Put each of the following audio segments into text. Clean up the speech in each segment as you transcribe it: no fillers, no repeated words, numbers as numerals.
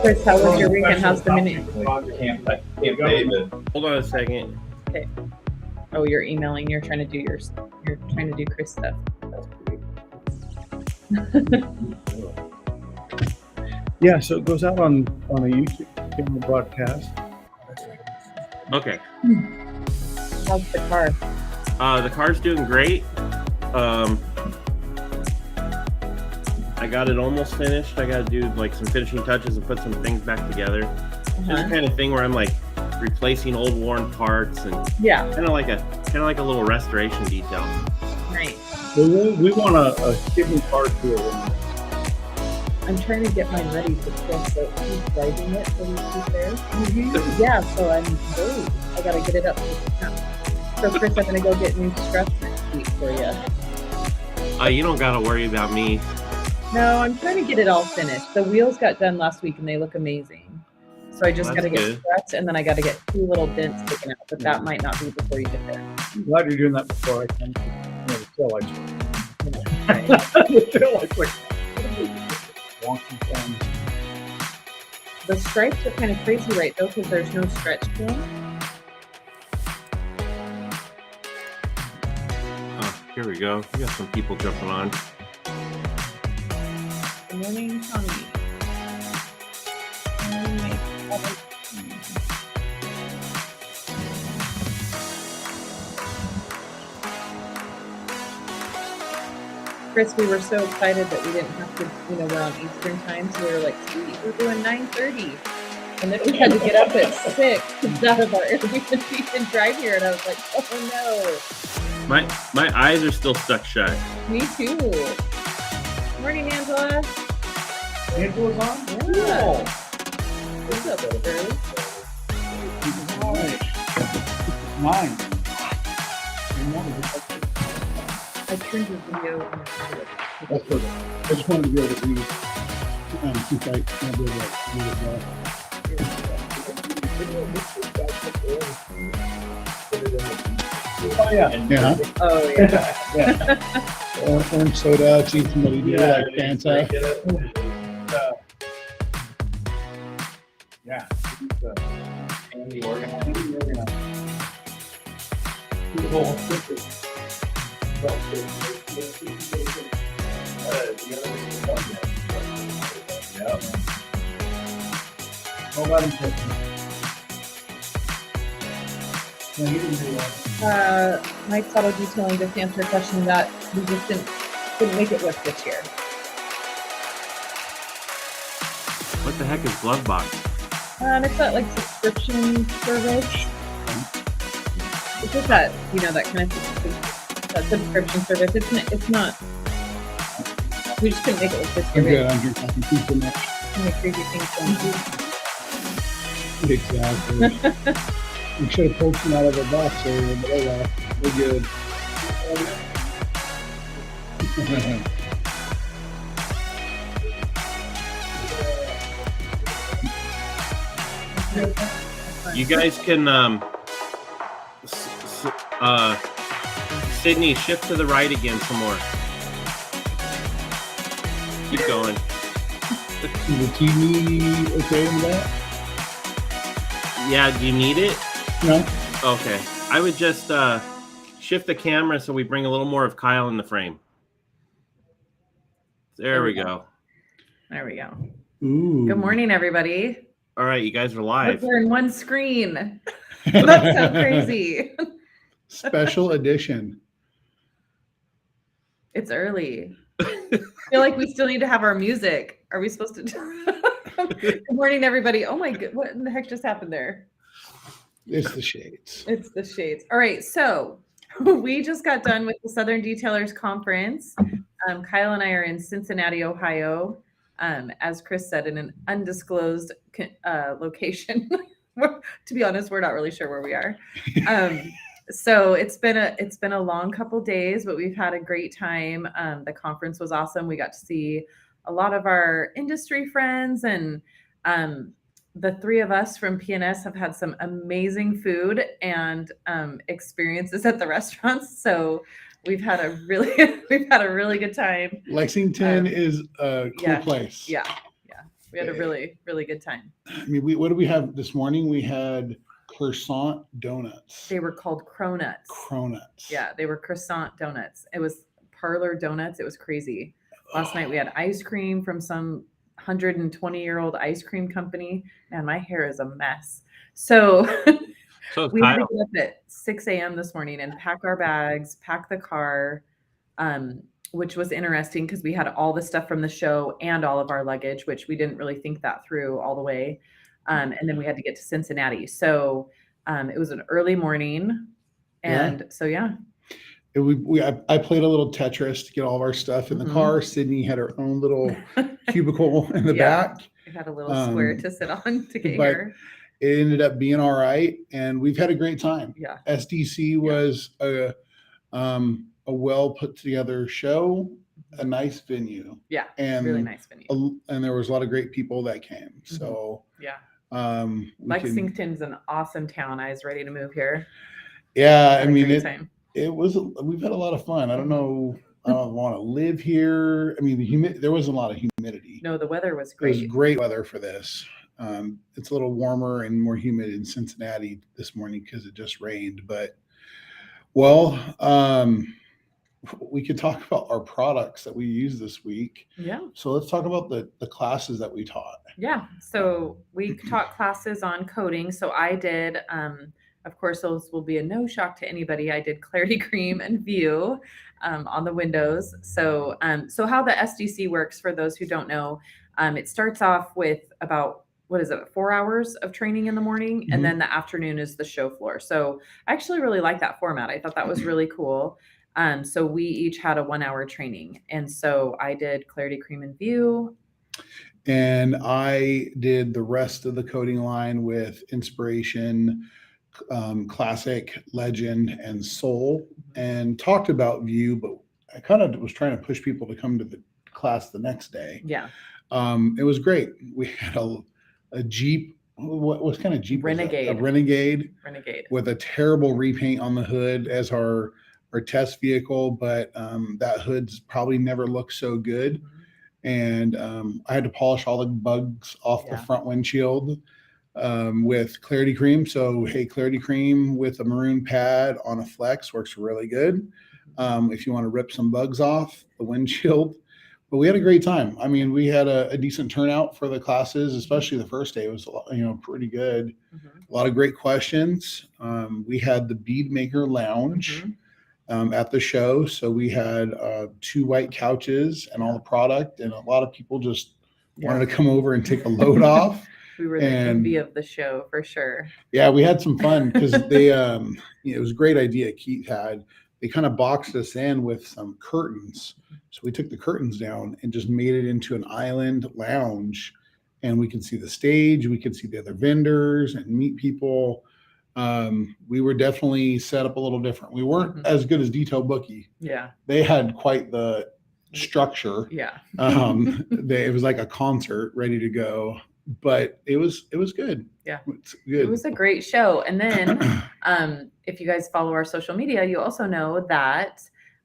Chris, how was your weekend? How's the minute? Camp David. Hold on a second. Okay. Oh, you're emailing. You're trying to do Chris stuff. Yeah, so it goes out on a YouTube camera broadcast. Okay. How's the car? The car's doing great. I got it almost finished. I got to do like some finishing touches and put some things back together. Just the kind of thing where I'm like replacing old worn parts and kind of like a little restoration detail. Nice. We want a kidney car tour. I'm trying to get mine ready for Chris, so he's driving it so he's there. Yeah, so I'm worried. I gotta get it up. So Chris, I'm gonna go get new struts next week for you. You don't gotta worry about me. No, I'm trying to get it all finished. The wheels got done last week and they look amazing. So I just gotta get struts and then I gotta get 2 little dents taken out, but that might not be before you get there. I'm glad you're doing that before I come to the tail lights. The tail lights like wonky thing. The stripes are kind of crazy, right, though, because there's no stretch to them. Oh, here we go. We got some people jumping on. Good morning, Tommy. Chris, we were so excited that we didn't have to, we're on Eastern time, so we were like, sweet, we're doing 9:30. And then we had to get up at 6 out of our Airbnb and drive here, and I was like, oh no. My eyes are still stuck shut. Me too. Morning, Angela. Angela's on? Yeah. What's up, Bruce? All right. Mine. I turned your video. That's perfect. I just wanted to be able to read since I can't be able to read it well. Oh, yeah. Yeah. Oh, yeah. Yeah. Orange soda, see somebody do like Fanta. Yeah. Andy organized. Mike's Auto Detailing just answered a question that we just couldn't make it work this year. What the heck is Glove Box? It's that like subscription service. It's just that, that kind of subscription service. It's not. We just couldn't make it with this year. Yeah, I'm talking too much. So many crazy things going on. Exactly. We should have pulled some out of the box earlier, but oh well. We're good. You guys can Sydney, shift to the right again some more. Keep going. Is the TV okay with that? Yeah, do you need it? No. Okay. I would just shift the camera so we bring a little more of Kyle in the frame. There we go. There we go. Ooh. Good morning, everybody. All right, you guys are live. We're in one screen. That's so crazy. Special edition. It's early. I feel like we still need to have our music. Are we supposed to do? Good morning, everybody. Oh my god, what in the heck just happened there? It's the shades. It's the shades. All right, so we just got done with the Southern Detailers Conference. Kyle and I are in Cincinnati, Ohio. As Chris said, in an undisclosed location. To be honest, we're not really sure where we are. So it's been a long couple days, but we've had a great time. The conference was awesome. We got to see a lot of our industry friends, and the 3 of us from PNS have had some amazing food and experiences at the restaurants. So we've had a really good time. Lexington is a cool place. Yeah. We had a really, really good time. I mean, what did we have this morning? We had croissant donuts. They were called cronuts. Cronuts. Yeah, they were croissant donuts. It was parlor donuts. It was crazy. Last night we had ice cream from some 120-year-old ice cream company. Man, my hair is a mess. So So we had to Kyle, get up at 6 a.m. this morning and pack our bags, pack the car, which was interesting because we had all the stuff from the show and all of our luggage, which we didn't really think that through all the way. And then we had to get to Cincinnati. So it was an early morning. And so, yeah. I played a little Tetris to get all of our stuff in the car. Sydney had her own little cubicle in the back. We had a little square to sit on to get but here. It ended up being all right, and we've had a great time. Yeah. SDC was a well put together show, a nice venue. Yeah, and really nice venue. And there was a lot of great people that came. So Lexington's an awesome town. I was ready to move here. Yeah, I mean we've had a lot of fun. I don't know. I don't want to live here. I mean, there wasn't a lot of humidity. No, the weather was great. It was great weather for this. It's a little warmer and more humid in Cincinnati this morning because it just rained. But we could talk about our products that we used this week. Yeah. So let's talk about the classes that we taught. Yeah. So we taught classes on coding. So I did, of course, those will be a no shock to anybody. I did Clarity Cream and View on the windows. So how the SDC works, for those who don't know, it starts off with about 4 hours of training in the morning, and then the afternoon is the show floor. So I actually really like that format. I thought that was really cool. So we each had a 1 hour training. And so I did Clarity Cream and View. And I did the rest of the coding line with Inspiration, Classic, Legend, and Soul, and talked about View, but I kind of was trying to push people to come to the class the next day. Yeah. It was great. We had a Jeep. What kind of Jeep? Renegade. A Renegade. Renegade. With a terrible repaint on the hood as our test vehicle, but that hood's probably never looked so good. And I had to polish all the bugs off the front windshield with Clarity Cream. So, hey, Clarity Cream with a maroon pad on a flex works really good if you want to rip some bugs off the windshield. But we had a great time. I mean, we had a decent turnout for the classes, especially the first day. It was pretty good. A lot of great questions. We had the Bead Maker Lounge at the show. So we had 2 white couches and all the product, and a lot of people just wanted to come over and take a load off. We were the envy of the show for sure. Yeah, we had some fun because they, it was a great idea Keith had. They kind of boxed us in with some curtains. So we took the curtains down and just made it into an island lounge, and we could see the stage, we could see the other vendors and meet people. We were definitely set up a little different. We weren't as good as Detail Bookie. Yeah. They had quite the structure. Yeah. It was like a concert ready to go, but it was good. Yeah. It's good. It was a great show. And then if you guys follow our social media, you also know that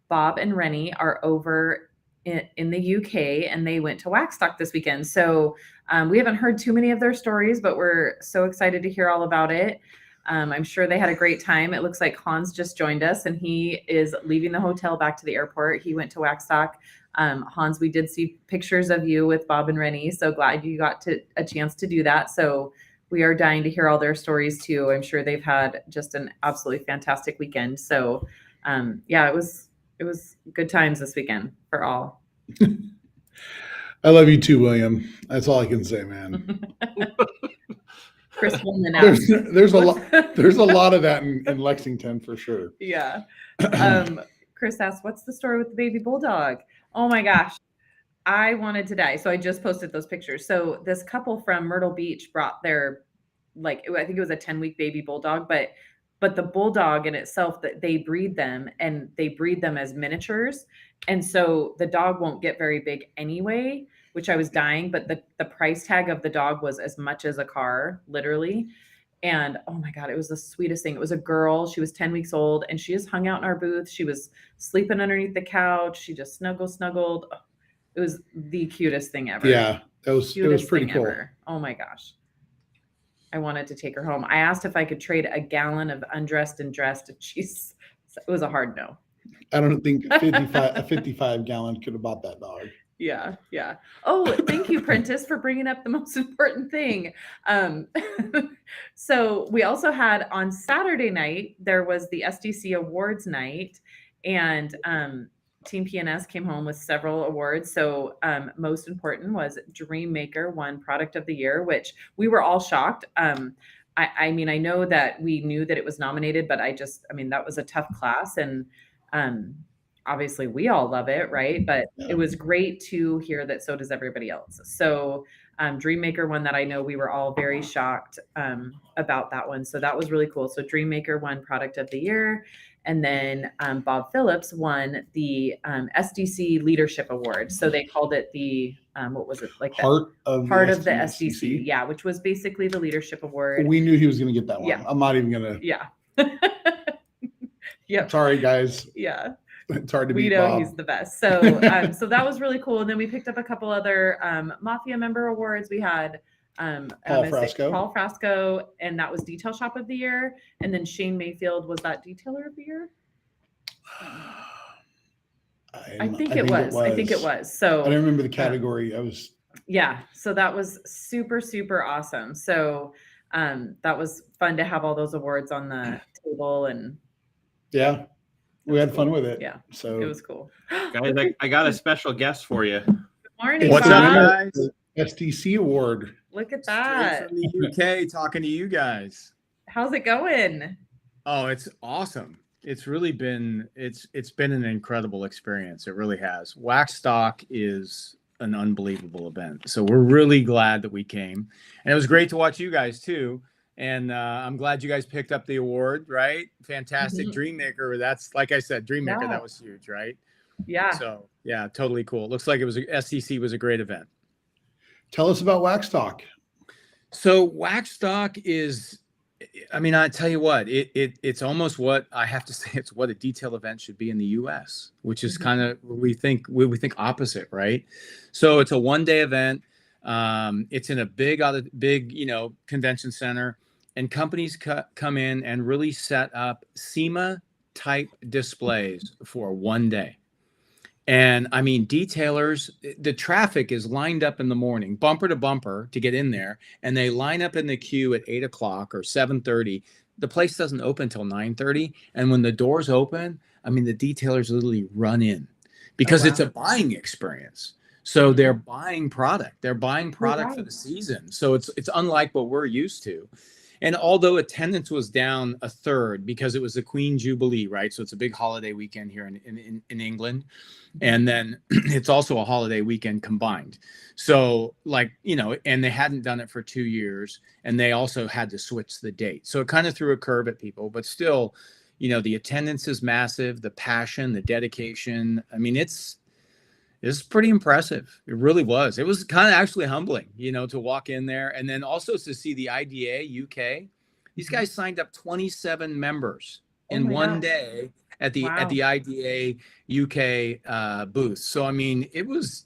Bob and Rennie are over in the UK, and they went to Waxstock this weekend. So we haven't heard too many of their stories, but we're so excited to hear all about it. I'm sure they had a great time. It looks like Hans just joined us, and he is leaving the hotel back to the airport. He went to Waxstock. Hans, we did see pictures of you with Bob and Rennie. So glad you got a chance to do that. So we are dying to hear all their stories too. I'm sure they've had just an absolutely fantastic weekend. So it was good times this weekend for all. I love you too, William. That's all I can say, man. Chris there's a lot of that in Lexington for sure. Yeah. Chris asked, what's the story with the baby bulldog? Oh my gosh, I wanted to die. So I just posted those pictures. So this couple from Myrtle Beach brought their, I think it was a 10-week baby bulldog, but the bulldog in itself, that they breed them, and they breed them as miniatures. And so the dog won't get very big anyway, which I was dying, but the price tag of the dog was as much as a car, literally. And oh my God, it was the sweetest thing. It was a girl. She was 10 weeks old, and she just hung out in our booth. She was sleeping underneath the couch. She just snuggled. Oh, it was the cutest thing ever. Yeah. it was Cutest pretty thing cool. ever. Oh my gosh. I wanted to take her home. I asked if I could trade a gallon of undressed and dressed, and it was a hard no. I don't think a 55 gallon could have bought that dog. Yeah, yeah. Oh, thank you, Prentice, for bringing up the most important thing. So we also had on Saturday night, there was the SDC Awards night, and Team PNS came home with several awards. So most important was Dream Maker won Product of the Year, which we were all shocked. I mean, I know that we knew that it was nominated, but I mean, that was a tough class, and obviously we all love it, right? But it was great to hear that so does everybody else. So Dream Maker won that. I know we were all very shocked about that one. So that was really cool. So Dream Maker won Product of the Year. And then Bob Phillips won the SDC Leadership Award. So they called it the, what was it? Like Heart of the SDC. Yeah, which was basically the Leadership Award. We knew he was going to get that one. Yeah. I'm not even going to. Yeah. Yeah. Sorry, guys. Yeah. It's hard to we beat know Bob. He's the best. So so that was really cool. And then we picked up a couple other Mafia member awards. We had Paul Frasco, and that was Detail Shop of the Year. And then Shane Mayfield was that Detailer of the Year. I think it was. I think it was. So I don't remember the category. Yeah. So that was super, super awesome. So that was fun to have all those awards on the table, and yeah, we had fun with it. Yeah. So it was cool. Guys, I got a special guest for you. Good morning. What's Bob. up, guys? SDC award. Look at Straight that. from the UK, talking to you guys. How's it going? Oh, it's awesome. It's really been it's been an incredible experience. It really has. Waxstock is an unbelievable event. So we're really glad that we came. And it was great to watch you guys too. And I'm glad you guys picked up the award, right? Fantastic. Dream Maker. That's, like I said, Dream Maker, that was huge, right? Yeah. So yeah, totally cool. It looks like SCC was a great event. Tell us about Waxstock. So Waxstock is, I mean, I tell you what, it's almost what I have to say. It's what a detail event should be in the U.S., which is kind of we think opposite, right? So it's a one-day event. It's in a big convention center, and companies come in and really set up SEMA type displays for one day. And I mean, detailers, the traffic is lined up in the morning, bumper to bumper, to get in there. And they line up in the queue at 8 o'clock or 7:30. The place doesn't open until 9:30. And when the doors open, I mean, the detailers literally run in because it's a buying experience. So they're buying product. They're buying product for the season. So it's unlike what we're used to. And although attendance was down a third because it was the Queen Jubilee, right? So it's a big holiday weekend here in England. And then it's also a holiday weekend combined. So and they hadn't done it for 2 years, and they also had to switch the date. So it kind of threw a curve at people, but still, the attendance is massive, the passion, the dedication. I mean, it's pretty impressive. It really was. It was kind of actually humbling, to walk in there, and then also to see the IDA UK. These guys signed up 27 members in one day at the IDA UK booth. So I mean, it was,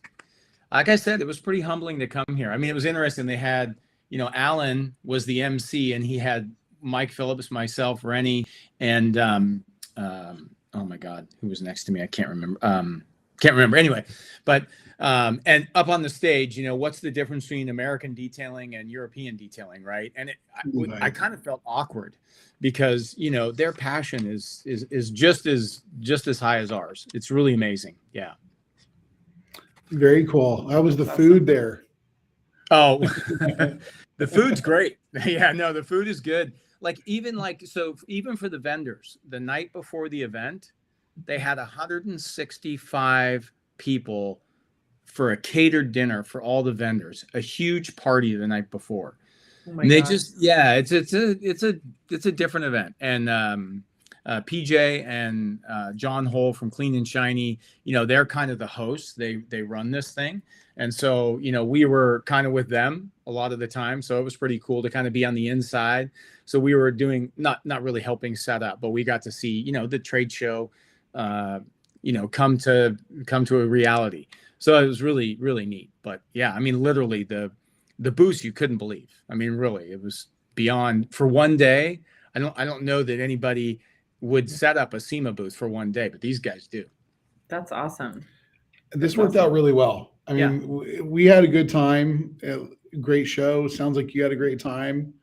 like I said, it was pretty humbling to come here. I mean, it was interesting. They had, Alan was the MC, and he had Mike Phillips, myself, Rennie, and oh my God, who was next to me? I can't remember. Anyway, but and up on the stage, what's the difference between American detailing and European detailing, right? And I kind of felt awkward because their passion is just as high as ours. It's really amazing. Yeah. Very cool. How was the food there? Oh, the food's great. Yeah, no, the food is good. Even for the vendors, the night before the event, they had 165 people for a catered dinner for all the vendors, a huge party the night before. Oh and they God. It's a different event. And PJ and John Hole from Clean and Shiny, they're kind of the hosts. They run this thing. And so, we were kind of with them a lot of the time. So it was pretty cool to kind of be on the inside. So we were doing, not really helping set up, but we got to see, the trade show, come to a reality. So it was really, really neat. But yeah, I mean, literally the booths you couldn't believe. I mean, really, it was beyond for one day. I don't know that anybody would set up a SEMA booth for one day, but these guys do. That's awesome. This worked out really well. I mean, we had a good time. Great show. Sounds like you had a great time.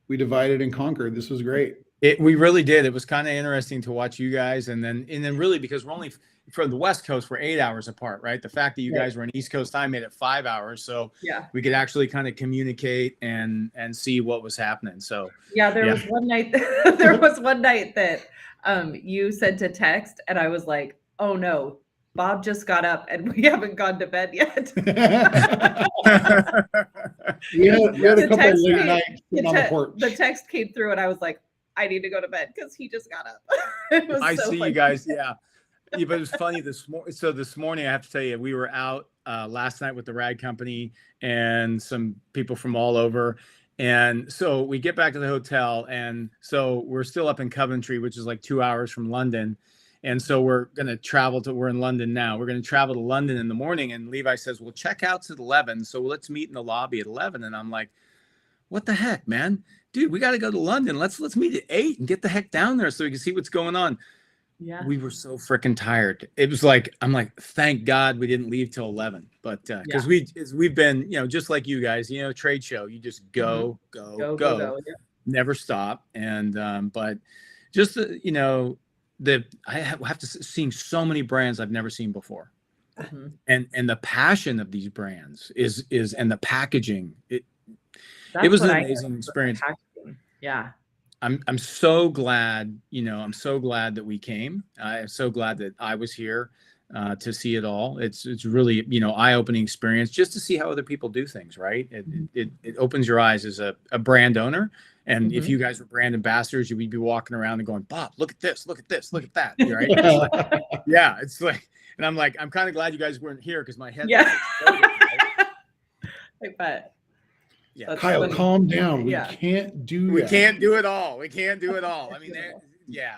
We divided and conquered. This was great. We really did. It was kind of interesting to watch you guys, and then really because we're only from the West Coast, we're 8 hours apart, right? The fact that you guys were in East Coast time made it 5 hours, so we could actually kind of communicate and see what was happening. So there was one night. There was one night that you said to text, and I was like, "Oh no, Bob just got up, and we haven't gone to bed yet." we had a couple of late nights on the porch. The text came through, and I was like, I need to go to bed because he just got up. I see funny. You guys. Yeah, but it was funny this morning. So this morning, I have to tell you, we were out last night with the Rag Company and some people from all over. And so we get back to the hotel, and so we're still up in Coventry, which is like 2 hours from London. And so we're going to travel we're in London now. We're going to travel to London in the morning. And Levi says, well, checkout's at 11. So let's meet in the lobby at 11. And I'm like, what the heck, man? Dude, we got to go to London. Let's meet at 8 and get the heck down there so we can see what's going on. Yeah. We were so freaking tired. It was like, I'm like, thank God we didn't leave till 11. But because we've been, just like you guys, trade show, you just go. Yeah. Never stop. And, but just, I have to seeing so many brands I've never seen before. Mm-hmm. And the passion of these brands is and the packaging, it was an amazing experience. Yeah. I'm so glad, I'm so glad that we came. I'm so glad that I was here to see it all. It's really, eye-opening experience just to see how other people do things, right? It opens your eyes as a brand owner. And if you guys were brand ambassadors, you would be walking around and going, Bob, look at this, look at this, look at that. Right? It's like, and I'm like, I'm kind of glad you guys weren't here because my head. Yeah. I bet. Yeah. That's Kyle, funny. Calm down. We can't do We can't do it all. We can't do it all. I mean,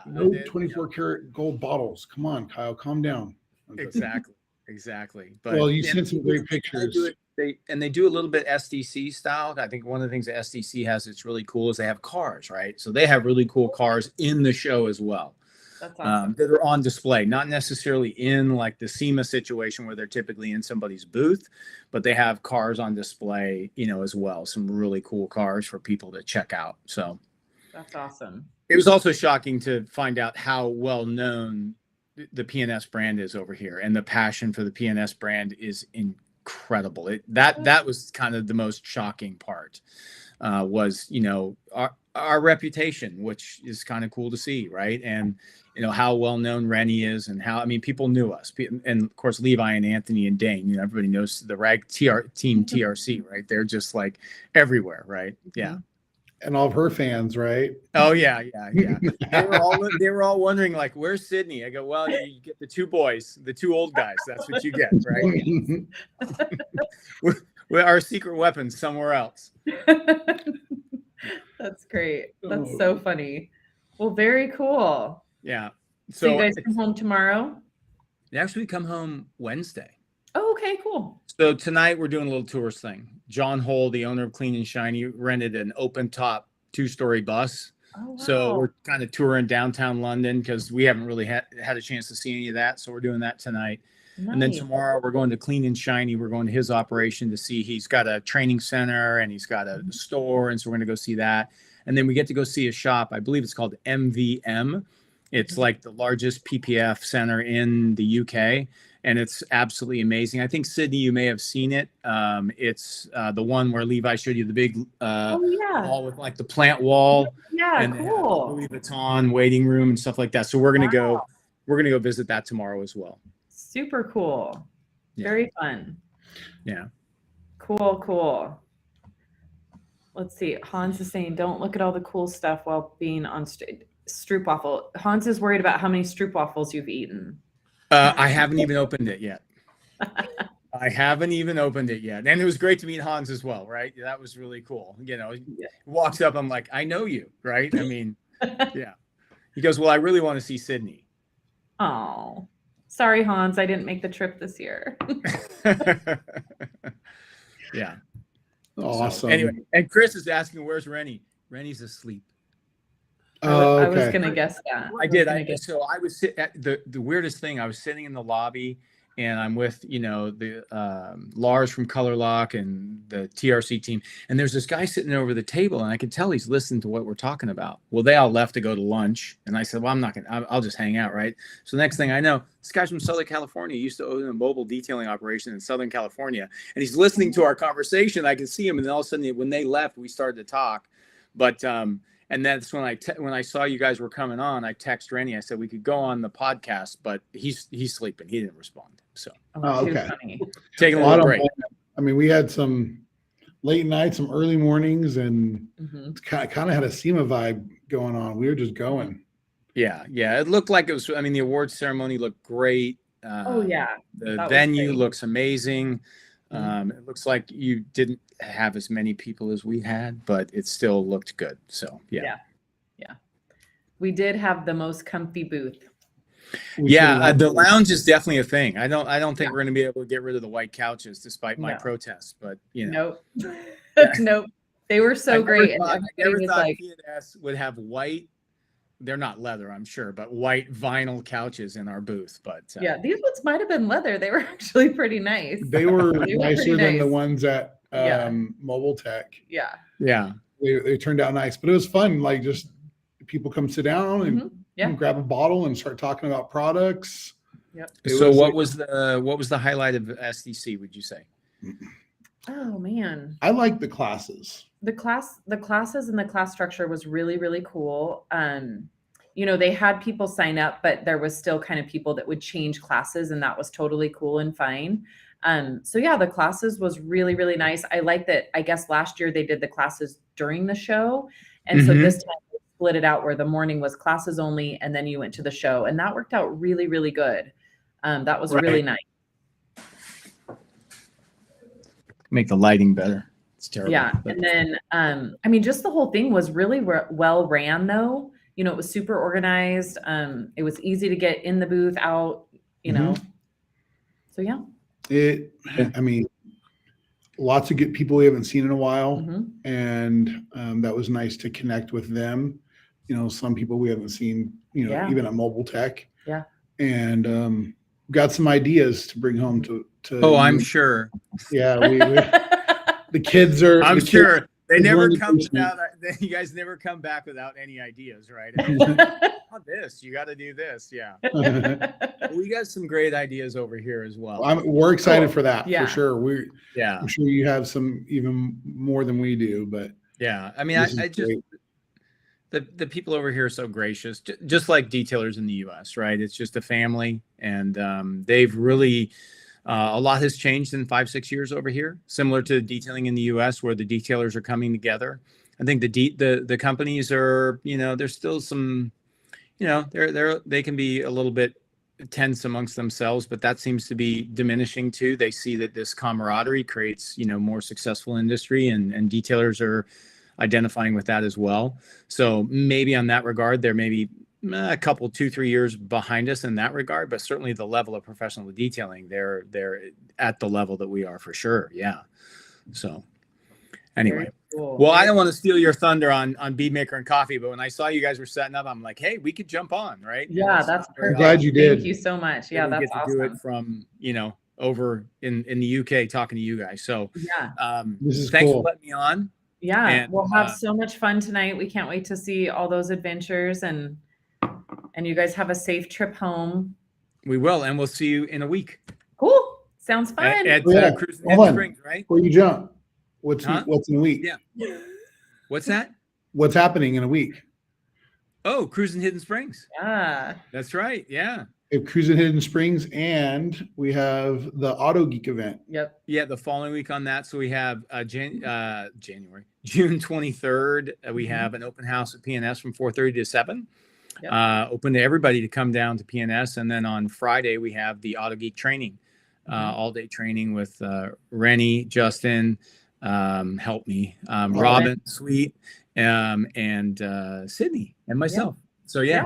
no 24 karat gold bottles. Come on, Kyle, calm down. Exactly. But well, you sent some great pictures. They do a little bit SDC style. I think one of the things that SDC has that's really cool is they have cars, right? So they have really cool cars in the show as well. That's awesome. That are on display, not necessarily in like the SEMA situation where they're typically in somebody's booth, but they have cars on display, as well. Some really cool cars for people to check out. So that's awesome. It was also shocking to find out how well known the PNS brand is over here, and the passion for the PNS brand is incredible. That was kind of the most shocking part. Was our reputation, which is kind of cool to see, right? And how well known Rennie is, and how people knew us, and of course Levi and Anthony and Dane. Everybody knows the Rag team TRC, right? They're just like everywhere, right? Yeah. And all of her fans, right? Oh yeah. They were all wondering like, where's Sydney? I go, well, you get the two boys, the two old guys. That's what you get, right? With our secret weapons somewhere else. That's great. That's so funny. Well, very cool. Yeah. So you guys come home tomorrow? Actually, we come home Wednesday. Oh, okay, cool. So tonight we're doing a little tourist thing. John Hull, the owner of Clean and Shiny, rented an open top 2-story bus. Oh, wow. So we're kind of touring downtown London because we haven't really had a chance to see any of that. So we're doing that tonight. Nice. And then tomorrow we're going to Clean and Shiny. We're going to his operation to see. He's got a training center and he's got a store. And so we're going to go see that. And then we get to go see a shop. I believe it's called MVM. It's like the largest PPF center in the UK. And it's absolutely amazing. I think, Sydney, you may have seen it. It's the one where Levi showed you the big wall with like the plant wall. Yeah, and cool. Louis Vuitton waiting room and stuff like that. So we're gonna go visit that tomorrow as well. Super cool. Yeah. Very fun. Yeah. Cool. Let's see. Hans is saying, don't look at all the cool stuff while being on stroopwafel. Hans is worried about how many stroopwafels you've eaten. I haven't even opened it yet. And it was great to meet Hans as well, right? That was really cool. He walks up, I'm like, I know you, right? I mean, yeah. He goes, well, I really want to see Sydney. Oh, Sorry, Hans, I didn't make the trip this year. Yeah. Awesome. So, anyway, and Chris is asking, where's Rennie? Rennie's asleep. I was Okay. gonna guess that. I did. gonna guess. So I was at the weirdest thing. I was sitting in the lobby, and I'm with the Lars from Color Lock and the TRC team, and there's this guy sitting over the table, and I can tell he's listening to what we're talking about. Well, they all left to go to lunch, and I said, "Well, I'm not gonna. I'll just hang out, right?" So the next thing I know, this guy's from Southern California. He used to own a mobile detailing operation in Southern California, and he's listening to our conversation. I can see him, and then all of a sudden, when they left, we started to talk, but. And that's when I saw you guys were coming on, I texted Rennie. I said we could go on the podcast, but he's sleeping. He didn't respond. So Okay. taking a little break. I mean, we had some late nights, some early mornings, and kind of had a SEMA vibe going on. We were just going. Yeah. It looked like it was. I mean, the awards ceremony looked great. The venue looks amazing. It looks like you didn't have as many people as we had, but it still looked good. So yeah. We did have the most comfy booth. The lounge is definitely a thing. I don't think we're going to be able to get rid of the white couches despite my protests, but Nope. Nope. They were so great. I never thought P&S would have white. They're not leather, I'm sure, but white vinyl couches in our booth. But these ones might have been leather. They were actually pretty nice. They were nicer than the ones at Mobile Tech. Yeah. They turned out nice, but it was fun. Like just people come sit down and grab a bottle and start talking about products. Yep. So what was the highlight of SDC, would you say? Oh man. I like the classes. The classes and the class structure was really, really cool. They had people sign up, but there was still kind of people that would change classes, and that was totally cool and fine. The classes was really, really nice. I like that. I guess last year they did the classes during the show. And so this time they split it out where the morning was classes only, and then you went to the show, and that worked out really, really good. That was really nice. Make the lighting better. It's terrible. Yeah. And then, just the whole thing was really well ran though. It was super organized. It was easy to get in the booth, out, So yeah. Lots of good people we haven't seen in a while. And that was nice to connect with them. Some people we haven't seen, even at Mobile Tech. Yeah. And got some ideas to bring home to I'm sure. Yeah, the kids are. I'm sure they never come without. You guys never come back without any ideas, right? This you got to do this, yeah. We got some great ideas over here as well. We're excited for that for sure. I'm sure you have some even more than we do, but I mean, I just the people over here are so gracious, just like detailers in the U.S., right? It's just a family, and they've really. A lot has changed in 5-6 years over here, similar to detailing in the U.S., where the detailers are coming together. I think the companies are, there's still some, they can be a little bit tense amongst themselves, but that seems to be diminishing too. They see that this camaraderie creates, more successful industry, and detailers are identifying with that as well. So maybe on that regard, there may be a couple 2-3 years behind us in that regard, but certainly the level of professional detailing, they're at the level that we are for sure. Yeah. So anyway, cool. Well, I don't want to steal your thunder on Bead Maker and Coffee, but when I saw you guys were setting up, I'm like, hey, we could jump on, right? Yeah, that's perfect. I'm glad you did. Thank you so much. Yeah, that's awesome. Do it from over in the UK talking to you guys. So this is thanks cool. for letting me on. Yeah, and, we'll have so much fun tonight. We can't wait to see all those adventures, and you guys have a safe trip home. We will, and we'll see you in a week. Cool. Sounds fun. At Cruising Hidden Springs, right? Where you jump? What's in a week? Yeah. What's that? What's happening in a week? Oh, Cruising Hidden Springs. Yeah. That's right. Yeah. We have Cruising Hidden Springs, and we have the Auto Geek event. Yep. Yeah, the following week on that. So we have June 23rd. We have an open house at P&S from 4:30 to 7. Yep. Open to everybody to come down to P&S. And then on Friday, we have the Auto Geek training, all-day training with Rennie, Justin, help me, Robin, Sweet, and Sydney, and myself. Yeah. So, yeah.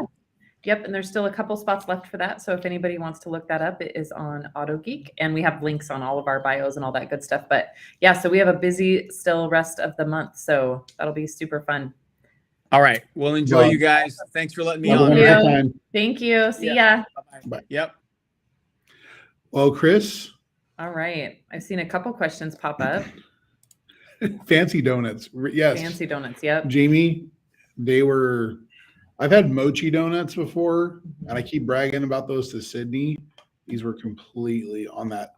Yep, and there's still a couple spots left for that. So if anybody wants to look that up, it is on AutoGeek, and we have links on all of our bios and all that good stuff. But yeah, so we have a busy still rest of the month, so that'll be super fun. All right. Well, enjoy, Well, you guys. Thanks for letting me Have a on. wonderful you. time. Thank you. See Yeah. ya. Bye-bye. Bye. Yep. Well, Chris, All right. I've seen a couple questions pop up. fancy donuts. Yes. Fancy donuts. Yep. Jamie, I've had mochi donuts before, and I keep bragging about those to Sydney. These were completely on that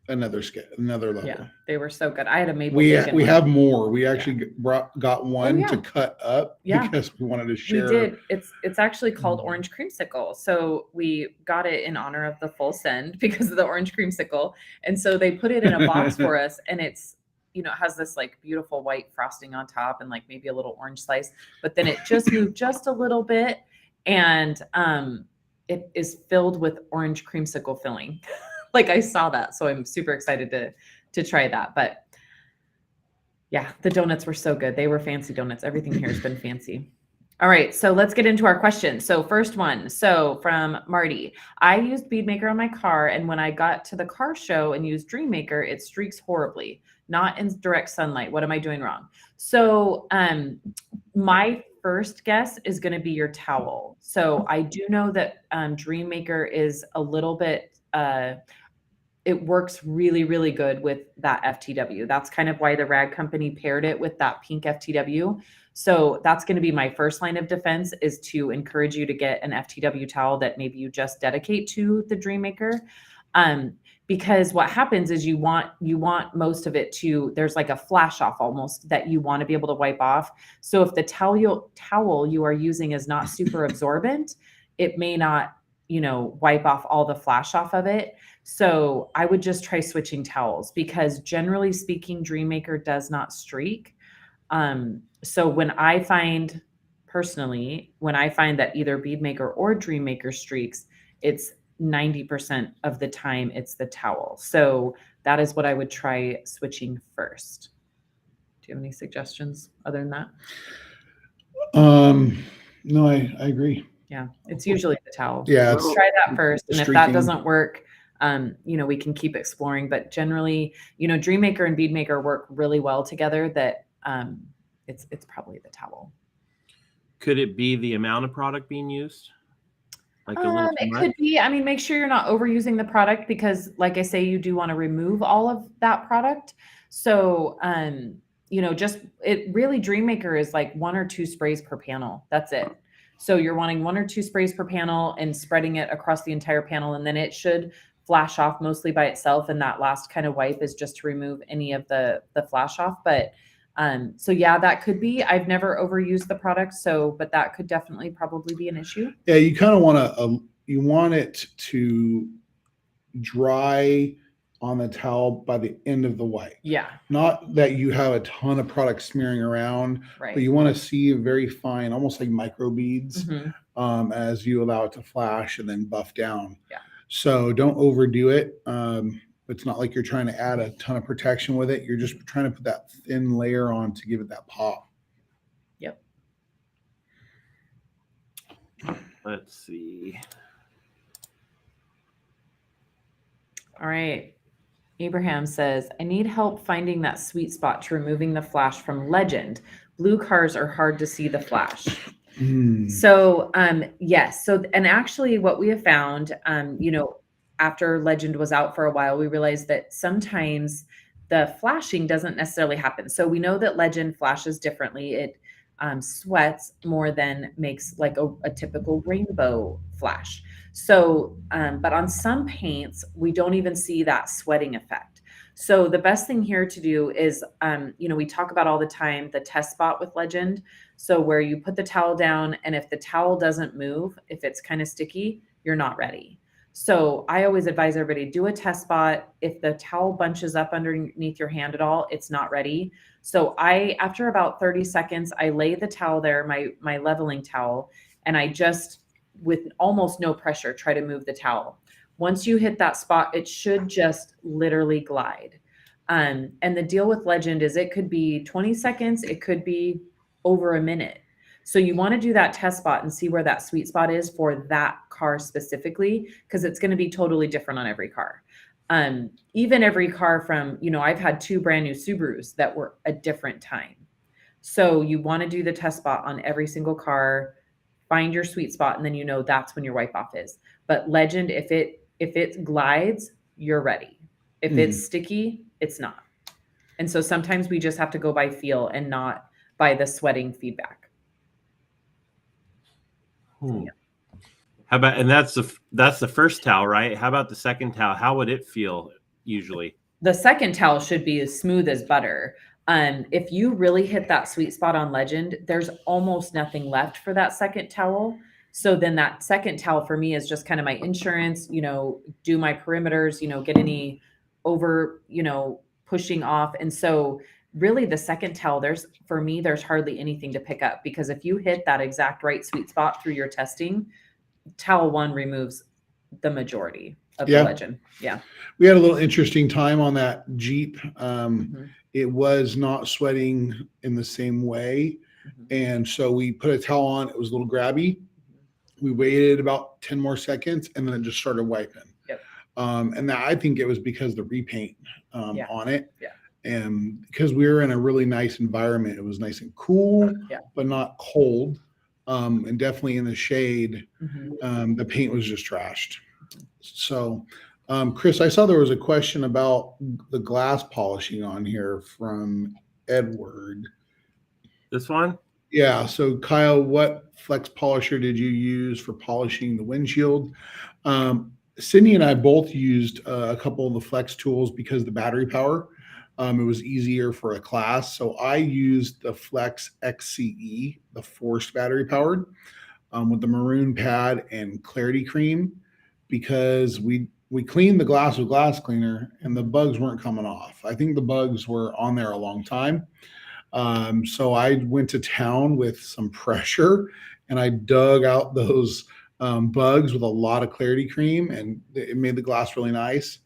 another level. Yeah, they were so good. I had a maple We bacon one. have more. We actually got one yeah. to cut up Yeah. because we wanted to We share. did. It's actually called orange creamsicle. So we got it in honor of the full send because of the orange creamsicle. And so they put it in a box for us, and it's, it has this like beautiful white frosting on top and like maybe a little orange slice, but then it just moved just a little bit, and it is filled with orange creamsicle filling. Like I saw that, so I'm super excited to try that. But yeah, the donuts were so good. They were fancy donuts. Everything here has been fancy. All right, so let's get into our questions. So first one, so from Marty, I used Bead Maker on my car, and when I got to the car show and used Dream Maker, it streaks horribly, not in direct sunlight. What am I doing wrong? So my first guess is going to be your towel. So I do know that Dream Maker is a little bit, it works really, really good with that FTW. That's kind of why the rag company paired it with that pink FTW. So that's going to be my first line of defense, is to encourage you to get an FTW towel that maybe you just dedicate to the Dream Maker. Because what happens is you want most of it to, there's like a flash off almost that you want to be able to wipe off. So if the towel you are using is not super absorbent, it may not, wipe off all the flash off of it. So I would just try switching towels, because generally speaking, Dream Maker does not streak. So when I find that either Bead Maker or Dream Maker streaks, it's 90% of the time it's the towel. So that is what I would try switching first. Do you have any suggestions other than that? No, I agree. Yeah, it's usually the towel. Yeah, Let's try that first. And if that streaking. doesn't work, we can keep exploring. But generally, Dream Maker and Bead Maker work really well together, that it's probably the towel. Could it be the amount of product being used? Like it could be. I mean, make sure you're not overusing the product, because like I say, you do want to remove all of that product. So, Dream Maker is like 1 or 2 sprays per panel. That's it. So you're wanting 1 or 2 sprays per panel and spreading it across the entire panel. And then it should flash off mostly by itself. And that last kind of wipe is just to remove any of the flash off. But so yeah, that could be. I've never overused the product, but that could definitely probably be an issue. Yeah, you kind of want it to dry on the towel by the end of the wipe. Yeah. Not that you have a ton of product smearing around, Right. but you want to see a very fine, almost like micro beads, as you allow it to flash and then buff down. Yeah. So don't overdo it. It's not like you're trying to add a ton of protection with it. You're just trying to put that thin layer on to give it that pop. Yep. Let's see. All right. Abraham says, I need help finding that sweet spot to removing the flash from Legend. Blue cars are hard to see the flash. So, yes. So, and actually what we have found, after Legend was out for a while, we realized that sometimes the flashing doesn't necessarily happen. So we know that Legend flashes differently. It sweats more than makes like a typical rainbow flash. So, but on some paints, we don't even see that sweating effect. So the best thing here to do is, we talk about all the time, the test spot with Legend. So where you put the towel down, and if the towel doesn't move, if it's kind of sticky, you're not ready. So I always advise everybody, do a test spot. If the towel bunches up underneath your hand at all, it's not ready. So after about 30 seconds, I lay the towel there, my leveling towel, and I just, with almost no pressure, try to move the towel. Once you hit that spot, it should just literally glide. And the deal with Legend is it could be 20 seconds, it could be over a minute. So you want to do that test spot and see where that sweet spot is for that car specifically, because it's going to be totally different on every car. Even every car from, I've had 2 brand new Subarus that were a different time. So you want to do the test spot on every single car, find your sweet spot, and then that's when your wipe off is. But Legend, if it glides, you're ready. If it's sticky, it's not. And so sometimes we just have to go by feel and not by the sweating feedback. Yeah. How about, and that's the first towel, right? How about the second towel? How would it feel usually? The second towel should be as smooth as butter. If you really hit that sweet spot on Legend, there's almost nothing left for that second towel. So then that second towel for me is just kind of my insurance, do my perimeters, get any over, pushing off. And so really the second towel, there's hardly anything to pick up, because if you hit that exact right sweet spot through your testing, towel 1 removes the majority of the Legend. Yeah. We had a little interesting time on that Jeep. It was not sweating in the same way. And so we put a towel on, it was a little grabby. We waited about 10 more seconds and then it just started wiping. Yep. And that, I think it was because the repaint on it. Yeah. And because we were in a really nice environment, it was nice and cool, but not cold. And definitely in the shade, the paint was just trashed. So, Chris, I saw there was a question about the glass polishing on here from Edward. This one? Yeah. So, Kyle, what flex polisher did you use for polishing the windshield? Sydney and I both used a couple of the flex tools because of the battery power. It was easier for a class. So I used the Flex XCE, the forced battery powered, with the maroon pad and clarity cream, because we cleaned the glass with glass cleaner and the bugs weren't coming off. I think the bugs were on there a long time. So I went to town with some pressure and I dug out those bugs with a lot of clarity cream, and it made the glass really nice.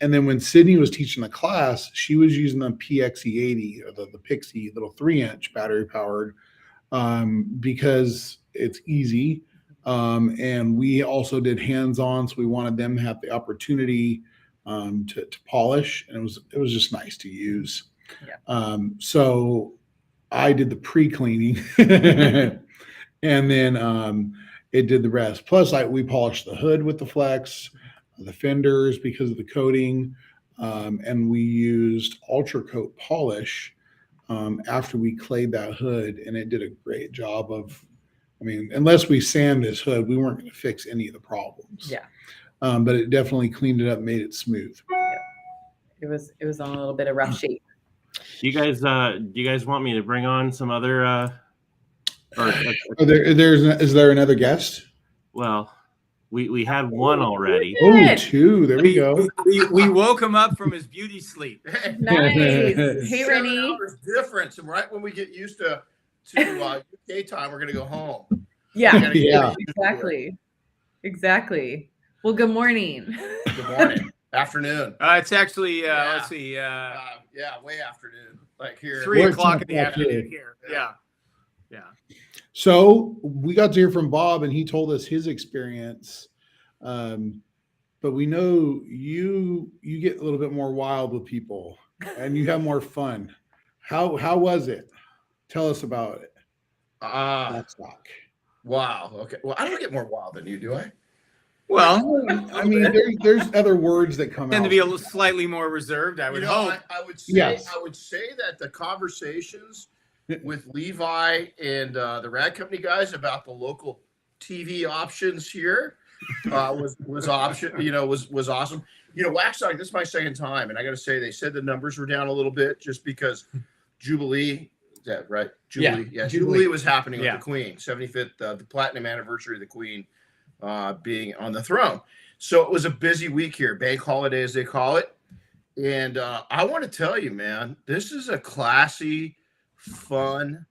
And then when Sydney was teaching the class, she was using the PXE80 or the Pixie little 3-inch battery powered, because it's easy. And we also did hands-on, so we wanted them to have the opportunity to polish, and it was just nice to use. Yeah. So I did the pre-cleaning, and then it did the rest. Plus, we polished the hood with the Flex, the fenders because of the coating, and we used Ultra Coat polish after we clayed that hood, and it did a great job of. I mean, unless we sand this hood, we weren't going to fix any of the problems. Yeah. But it definitely cleaned it up, made it smooth. Yeah. It was on a little bit of rough shape. Do you guys want me to bring on some other? Is there another guest? Well, we had one already. Oh, 2. There we go. We woke him up from his beauty sleep. Nice. Hey, 7 Rennie. hours difference, and right when we get used to UK time, we're gonna go home. Yeah. Yeah. Exactly. Well, good morning. Good morning, afternoon. It's actually let's see, Way afternoon, like here. 3 Well, o'clock in the it's afternoon not here. Yeah. So we got to hear from Bob, and he told us his experience. But we know you get a little bit more wild with people, and you have more fun. How was it? Tell us about it. That's stock. Wow. Okay. Well, I don't get more wild than you, do I? Well, I mean, there's other words that come tend out. to be a little slightly more reserved, I would hope. I would say Yes. I would say that the conversations with Levi and the Rad Company guys about the local TV options here was option. Was awesome. Wax Dog, this is my second time, and I got to say, they said the numbers were down a little bit just because Jubilee. Is that right? Jubilee. Yeah, Jubilee was happening with the Queen, 75th, the platinum anniversary of the Queen being on the throne. So it was a busy week here, bank holiday as they call it. And I want to tell you, man, this is a classy, fun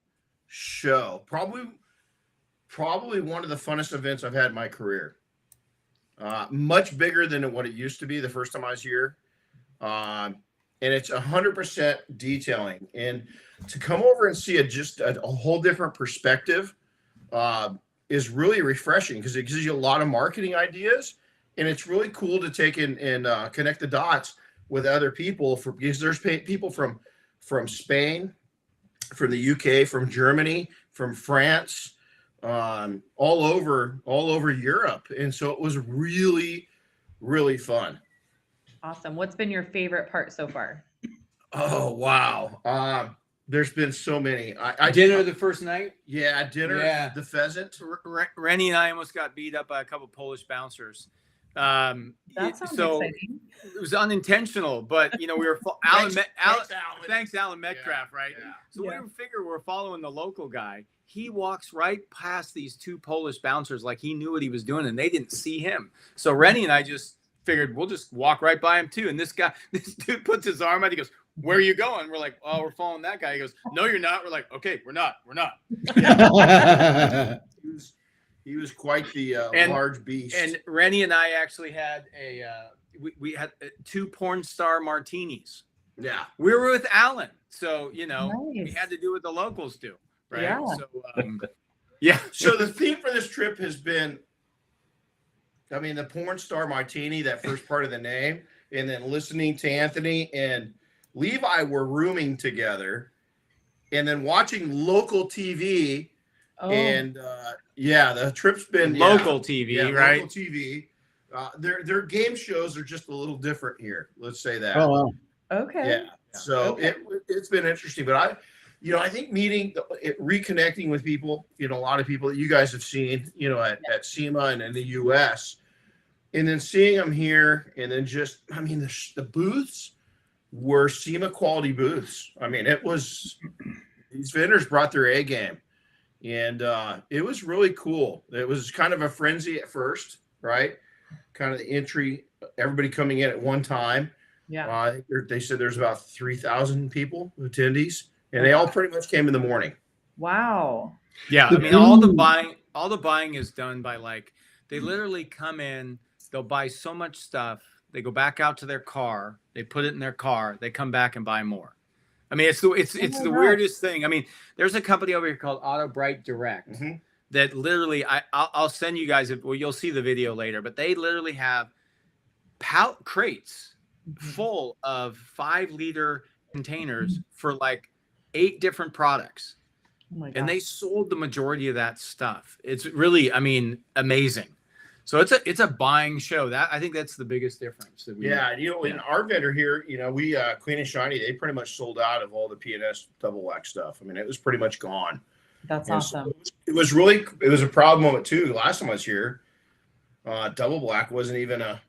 show. Probably one of the funnest events I've had in my career. Much bigger than what it used to be the first time I was here. And it's 100% detailing. And to come over and see just a whole different perspective is really refreshing because it gives you a lot of marketing ideas, and it's really cool to take and connect the dots with other people because there's people from Spain, from the UK, from Germany, from France, all over Europe, and so it was really fun. Awesome. What's been your favorite part so far? Oh wow. There's been so many. Dinner the first night. Yeah, dinner. Yeah. The pheasant. Rennie and I almost got beat up by a couple Polish bouncers. That sounds exciting. It was unintentional, but we were thanks Alan Metcalf, right? Yeah. So we figure we're following the local guy. He walks right past these two Polish bouncers like he knew what he was doing, and they didn't see him. So Rennie and I just figured we'll just walk right by him too. And this dude puts his arm out. He goes, "Where are you going?" We're like, "Oh, we're following that guy." He goes, "No, you're not." We're like, "Okay, we're not." He was quite the large beast. And Rennie and I actually had we had 2 porn star martinis. Yeah, we were with Alan, so we Nice. had to do what the locals do, right? Yeah. So So the theme for this trip has been, the porn star martini, that first part of the name, and then listening to Anthony and Levi were rooming together, and then watching local TV. Oh. And the trip's been local TV, right? Local TV. Their game shows are just a little different here. Let's say that. Oh, wow. Okay. Yeah. So it's been interesting, but I think reconnecting with people, a lot of people that you guys have seen, at SEMA and in the US, and then seeing them here, and then just, the booths were SEMA quality booths. It was, these vendors brought their A game. And it was really cool. It was kind of a frenzy at first, right? Kind of the entry, everybody coming in at one time. Yeah. They said there's about 3,000 people, attendees, and they all pretty much came in the morning. Wow. Yeah, all the buying is done by they literally come in, they'll buy so much stuff, they go back out to their car, they put it in their car, they come back and buy more. It's the weirdest thing. There's a company over here called Auto Bright Direct that literally I'll send you guys. You'll see the video later, but they literally have crates full of 5-liter containers for 8 different products, and they sold the majority of that stuff. It's really, amazing. So it's a buying show. That I think that's the biggest difference. In our vendor here, we Clean and Shiny, they pretty much sold out of all the P&S double wax stuff. It was pretty much gone. That's awesome. So it was a proud moment too. Last time I was here, double black wasn't even a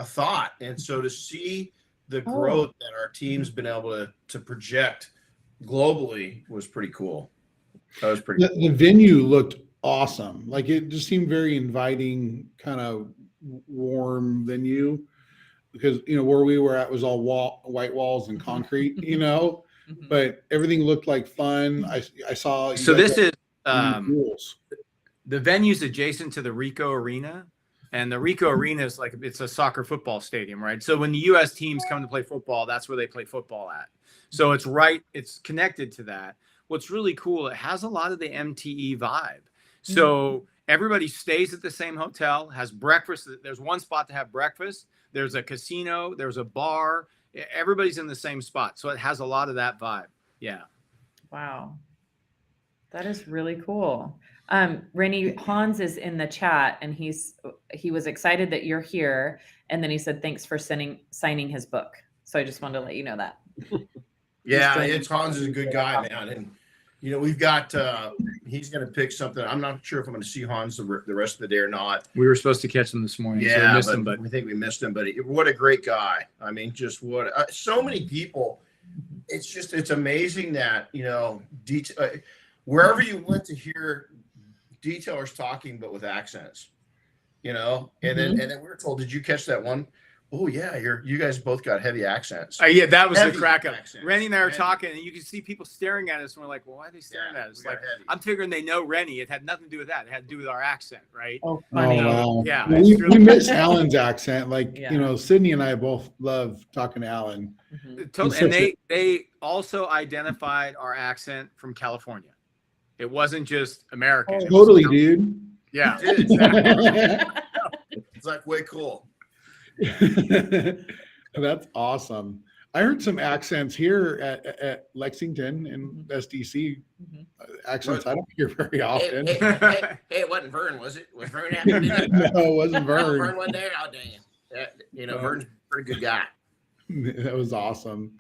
thought, and so to see the growth that our team's been able to project globally was pretty cool. That was pretty cool. The venue looked awesome. It just seemed very inviting, kind of warm venue, because where we were at was all white walls and concrete, but everything looked like fun. I saw. So this is rules. The venue's adjacent to the Rico Arena, and the Rico Arena is it's a soccer football stadium, right? So when the U.S. teams come to play football, that's where they play football at. So it's connected to that. What's really cool, it has a lot of the MTE vibe. So everybody stays at the same hotel, has breakfast. There's one spot to have breakfast. There's a casino. There's a bar. Everybody's in the same spot. So it has a lot of that vibe. Yeah. Wow. That is really cool. Rennie, Hans is in the chat, and he was excited that you're here. And then he said, thanks for signing his book. So I just wanted to let you know that. Yeah, Hans is a good guy, man. And, we've got, he's going to pick something. I'm not sure if I'm going to see Hans the rest of the day or not. We were supposed to catch him this morning. Yeah, so we missed him, but we think we missed him. But what a great guy. Just so many people. It's amazing that, wherever you went to hear detailers talking, but with accents, and then we were told, did you catch that one? Oh yeah, you guys both got heavy accents. Yeah, that was the crack up. Accents. Rennie and I were talking, and you could see people staring at us, and we're like, well, why are they staring at us? I'm figuring they know Rennie. It had nothing to do with that. It had to do with our accent, right? Oh, funny. Oh, wow. Yeah. We miss Alan's accent. Sydney and I both love talking to Alan. Totally. And they also identified our accent from California. It wasn't just American. It was Totally, dude. Yeah. Dude, exactly. It's like way cool. That's awesome. I heard some accents here at Lexington and SDC. Accents I don't hear very often. Hey, it wasn't Vern, was it? Was Vern out there? No, it wasn't Vern Vern. wasn't there. Oh, dang. Vern's a pretty good guy. That was awesome.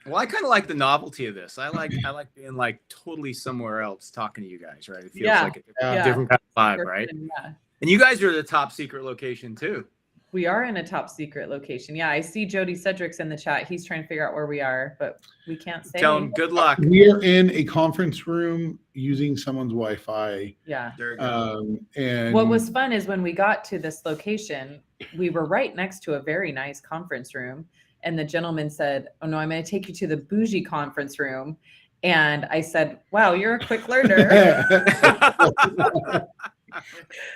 Well, I kind of like the novelty of this. I like being like totally somewhere else talking to you guys, right? It feels like a different kind of vibe, right? Yeah. And you guys are the top secret location too. We are in a top secret location. Yeah, I see Jody Cedric's in the chat. He's trying to figure out where we are, but we can't say. Tell him good luck. We are in a conference room using someone's Wi-Fi. Yeah. There you go. And What was fun is when we got to this location, we were right next to a very nice conference room. And the gentleman said, "Oh no, I'm going to take you to the bougie conference room." And I said, "Wow, you're a quick learner."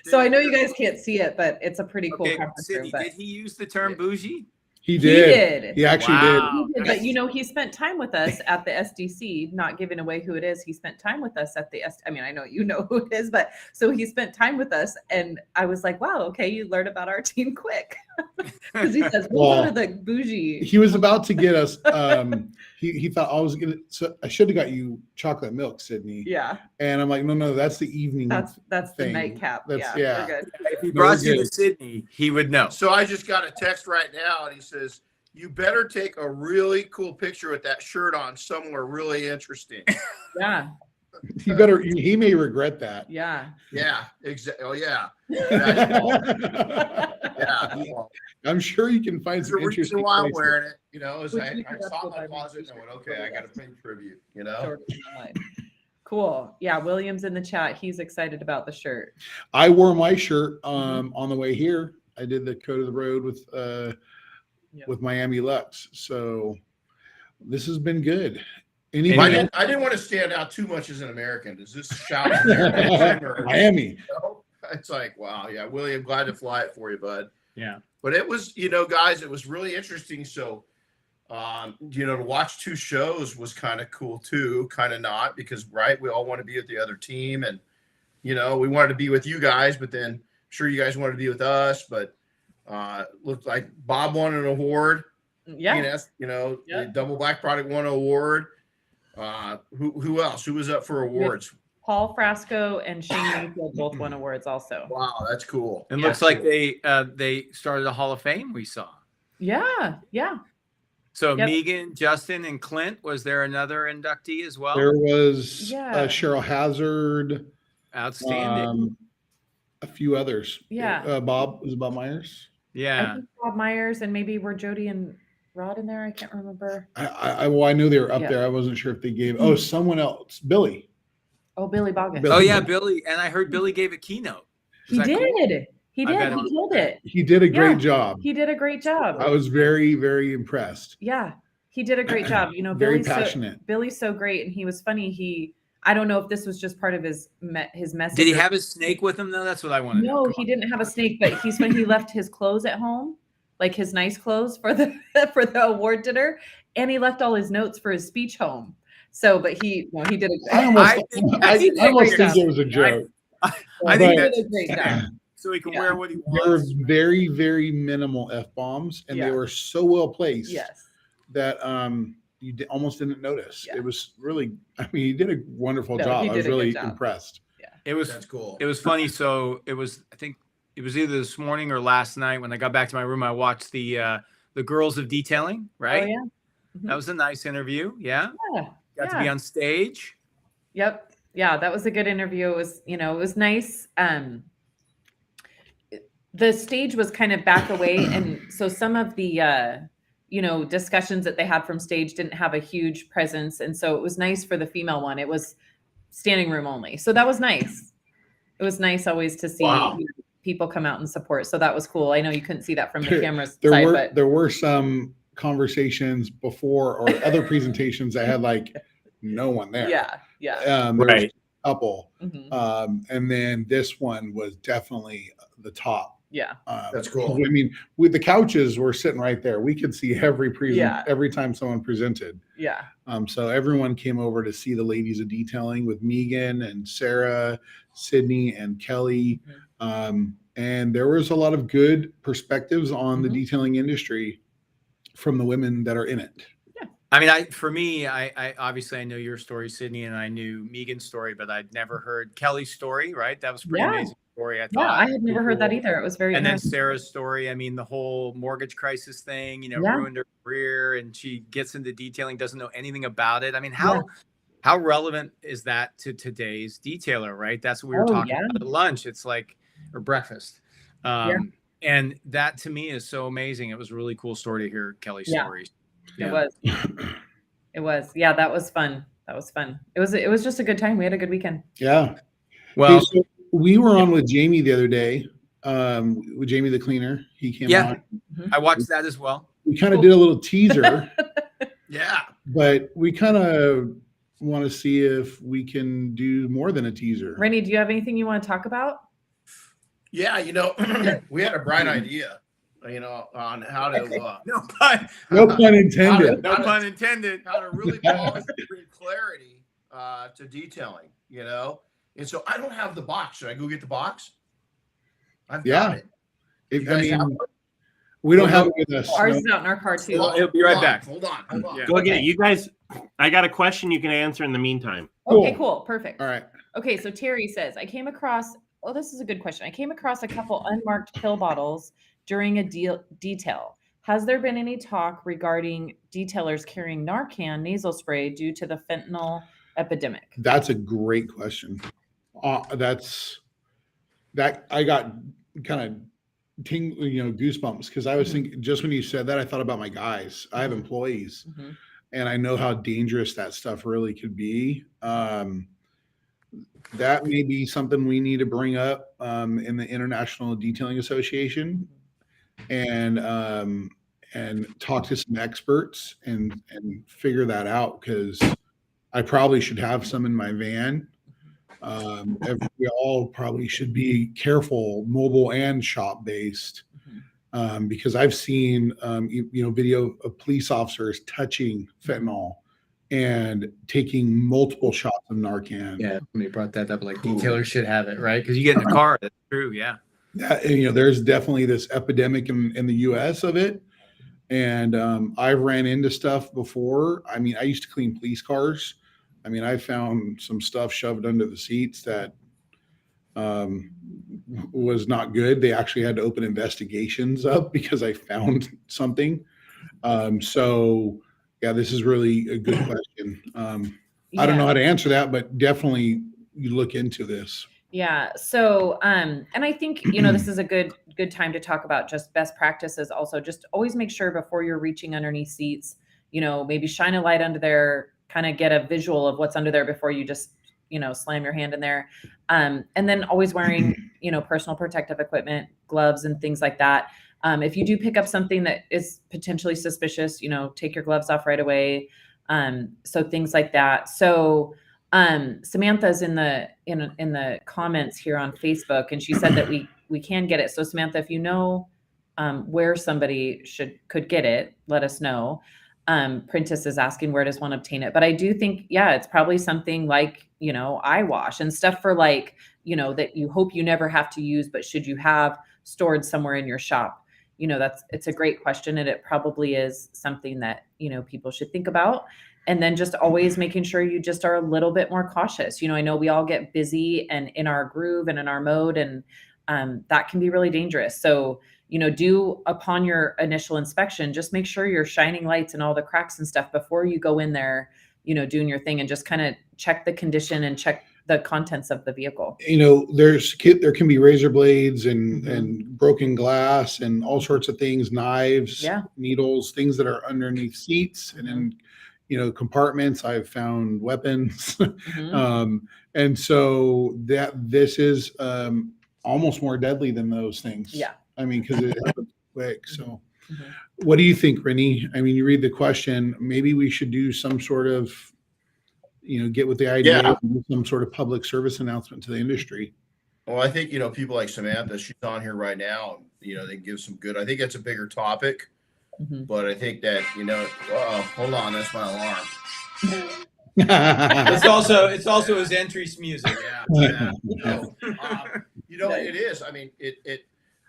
So I know you guys can't see it, but it's a pretty cool conference room. Sydney, But did he use the term bougie? He did. did. He actually Wow. He did, but you know, he spent time with us at the SDC, not giving away who it is. He spent time with us at the I mean, I know you know who it is, but so he spent time with us, and I was like, wow, okay, you learned about our team quick. Because he says, we'll go to the bougie. He was about to get us. He thought I was gonna. So I should have got you chocolate milk, Sydney. Yeah, And I'm like, no, that's the evening. that's the thing. nightcap. That's- Yeah, yeah. we're good. If he No, brought we're you to good. Sydney, he would know. So I just got a text right now, and he says, "You better take a really cool picture with that shirt on somewhere really interesting." Yeah, He better. He may regret that. yeah. Yeah, exactly. Oh yeah. Yeah. I'm sure you can find There's a some reason interesting why I'm places. wearing it. As Which I we could saw my upload closet and I went, okay, I got a picture of you. Cool. Yeah, William's in the chat. He's excited about the shirt. I wore my shirt on the way here. I did the Code of the Road with Miami Lux. So this has been good. I didn't want to stand out too much as an American. Does this shout Miami? It's like, wow, yeah, William, glad to fly it for you, bud. Yeah. But it was, guys, it was really interesting. So, to watch two shows was kind of cool too, kind of not, because, right, we all want to be with the other team, and, we wanted to be with you guys, but then I'm sure you guys wanted to be with us, but looked like Bob won an award. Yeah. The Double Black Product won an award. Who else? Who was up for awards? Paul Frasco and Shane Mayfield both won awards also. Wow, that's cool. It looks like they started a Hall of Fame, we saw. Yeah. So Megan, Justin, and Clint, was there another inductee as well? There was Yeah. Cheryl Hazard. Outstanding. A few others. Yeah. Bob Myers. I Yeah. think Bob Myers and maybe were Jody and Rod in there. I can't remember. I knew they were up Yeah. there. I wasn't sure if they gave. Someone else. Billy. Oh, Billy Boggess. Billy. Oh yeah, Billy. And I heard Billy gave a keynote. Is He that did. cool? He I did. bet He killed it. He did a great Yeah. job. He did a great job. I was very, very impressed. Yeah, he did a great job. Very Billy's passionate. Billy's so great, and he was funny. I don't know if this was just part of his message. Did he have his snake with him though? That's what I wanted to know. No, he didn't have a snake, but when he left his clothes at home, like his nice clothes for the for the award dinner, and he left all his notes for his speech home. So, but he did a I almost think it was a joke. I think he that's did a great job. so he can wear what he There were wants. very, very minimal F-bombs, and they were so well placed Yes. that you almost didn't notice. Yeah. It was really, he did a wonderful No, job. he I was did a good really job. impressed. It was That's cool. It was funny. So it was, I think it was either this morning or last night when I got back to my room. I watched the Girls of Detailing. Right. Oh yeah. That was a nice interview. Yeah. Yeah. Got to be on stage. Yep. Yeah, that was a good interview. It was, it was nice. The stage was kind of back away, and so some of the discussions that they had from stage didn't have a huge presence, and so it was nice for the female one. It was standing room only, so that was nice. It was nice always to see people come out and support. So that was cool. I know you couldn't see that from the camera's side, but there were some conversations before or other presentations that had like no one there. yeah. There was a couple. Mhm. And then this one was definitely the top Yeah. That's cool. I mean, with the couches, we're sitting right there. We could see every Yeah. every time someone presented. Yeah. So everyone came over to see the ladies of detailing with Megan and Sarah, Sydney and Kelly. And there was a lot of good perspectives on the detailing industry from the women that are in it. I mean, for me, I obviously I know your story, Sydney, and I knew Megan's story, but I'd never heard Kelly's story, right? That was a pretty amazing story. I thought. Yeah, I had never heard that either. It was very And then interesting. Sarah's story, I mean, the whole mortgage crisis thing, ruined her career, and she gets into detailing, doesn't know anything about it. I mean, how relevant is that to today's detailer, right? That's what we were talking about at lunch. It's like, or breakfast. And that to me is so amazing. It was a really cool story to hear Kelly's stories. It was. It was. Yeah, that was fun. That was fun. It was just a good time. We had a good weekend. Yeah. Well, hey, so we were on with Jamie the other day, with Jamie the cleaner. He came on. I watched that as well. We kind of did a little teaser. Yeah. But we kind of want to see if we can do more than a teaser. Rennie, do you have anything you want to talk about? Yeah, we had a bright idea, on how to No pun intended. No pun intended. How to really polish and bring clarity to detailing, And so I don't have the box. Should I go get the box? I've got it. We don't have it with us. Ours is out in our car too. It'll be right back. Hold on. Yeah. Go get it. You guys, I got a question you can answer in the meantime. Okay, cool. Perfect. All right. Okay, so Terry says, I came across, this is a good question. I came across a couple unmarked pill bottles during a detail. Has there been any talk regarding detailers carrying Narcan nasal spray due to the fentanyl epidemic? That's a great question. I got kind of goosebumps because I was thinking, just when you said that, I thought about my guys. I have employees and I know how dangerous that stuff really could be. That may be something we need to bring up in the International Detailing Association and talk to some experts and figure that out, because I probably should have some in my van. We all probably should be careful, mobile and shop based, because I've seen video of police officers touching fentanyl and taking multiple shots of Narcan. Yeah, somebody brought that up. Like detailers should have it, right? Because you get in the car. That's true. Yeah. There's definitely this epidemic in the U.S. of it, and I've ran into stuff before. I mean, I used to clean police cars. I mean, I found some stuff shoved under the seats that was not good. They actually had to open investigations up because I found something. So, yeah, this is really a good question. I don't know how to answer that, but definitely you look into this. Yeah. So, and I think, this is a good time to talk about just best practices. Also, just always make sure before you're reaching underneath seats, maybe shine a light under there, kind of get a visual of what's under there before you just, slam your hand in there. And then always wearing, personal protective equipment, gloves and things like that. If you do pick up something that is potentially suspicious, take your gloves off right away. So things like that. So, Samantha's in the comments here on Facebook, and she said that we can get it. So Samantha, if where somebody could get it, let us know. Prentice is asking, where does one obtain it? But I do think, it's probably something like, eye wash and stuff for like, that you hope you never have to use, but should you have stored somewhere in your shop? It's a great question. And it probably is something that, people should think about. And then just always making sure you just are a little bit more cautious. I know we all get busy and in our groove and in our mode, and that can be really dangerous. So, do upon your initial inspection, just make sure you're shining lights and all the cracks and stuff before you go in there, doing your thing, and just kind of check the condition and check the contents of the vehicle. There can be razor blades and broken glass and all sorts of things, knives, needles, things that are underneath seats and in compartments. I've found weapons. And so this is almost more deadly than those things. Yeah. I mean, because it happens quick. So what do you think, Rennie? I mean, you read the question, maybe we should do some sort of, get with the idea of some sort of public service announcement to the industry. Well, I think, people like Samantha, she's on here right now. They give some good. I think that's a bigger topic, but I think that, hold on, that's my alarm. It's also his entry music. Yeah. It is. I mean,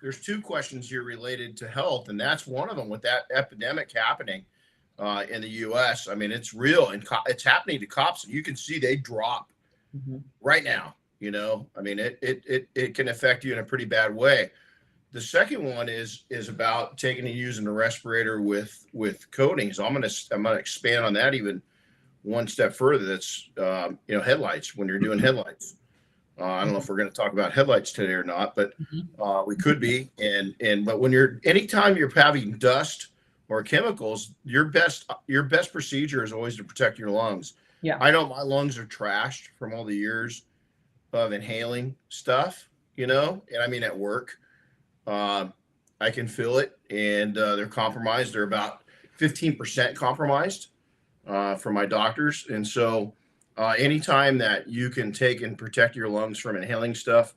there's two questions here related to health, and that's one of them with that epidemic happening in the U.S. I mean, it's real, and it's happening to cops, and you can see they drop right now. I mean, it can affect you in a pretty bad way. The second one is about taking and using a respirator with coatings. I'm gonna expand on that even one step further. That's headlights. When you're doing headlights, I don't know if we're going to talk about headlights today or not, but we could be. But anytime you're having dust or chemicals, your best procedure is always to protect your lungs. Yeah, I know my lungs are trashed from all the years of inhaling stuff, and I mean at work. I can feel it, and they're compromised. They're about 15% compromised from my doctors. And so anytime that you can take and protect your lungs from inhaling stuff,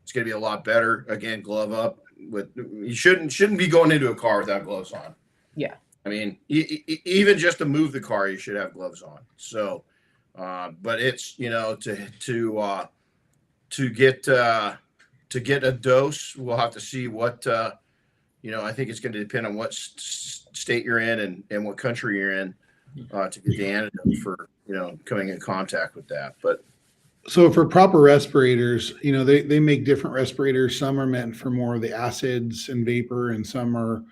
it's going to be a lot better. Again, glove up. You shouldn't be going into a car without gloves on. Yeah. I mean, even just to move the car, you should have gloves on. So, but it's, to get a dose, we'll have to see what, I think it's going to depend on what state you're in and what country you're in to get the antidote for, coming in contact with that. But so for proper respirators, they make different respirators. Some are meant for more of the acids and vapor, and some are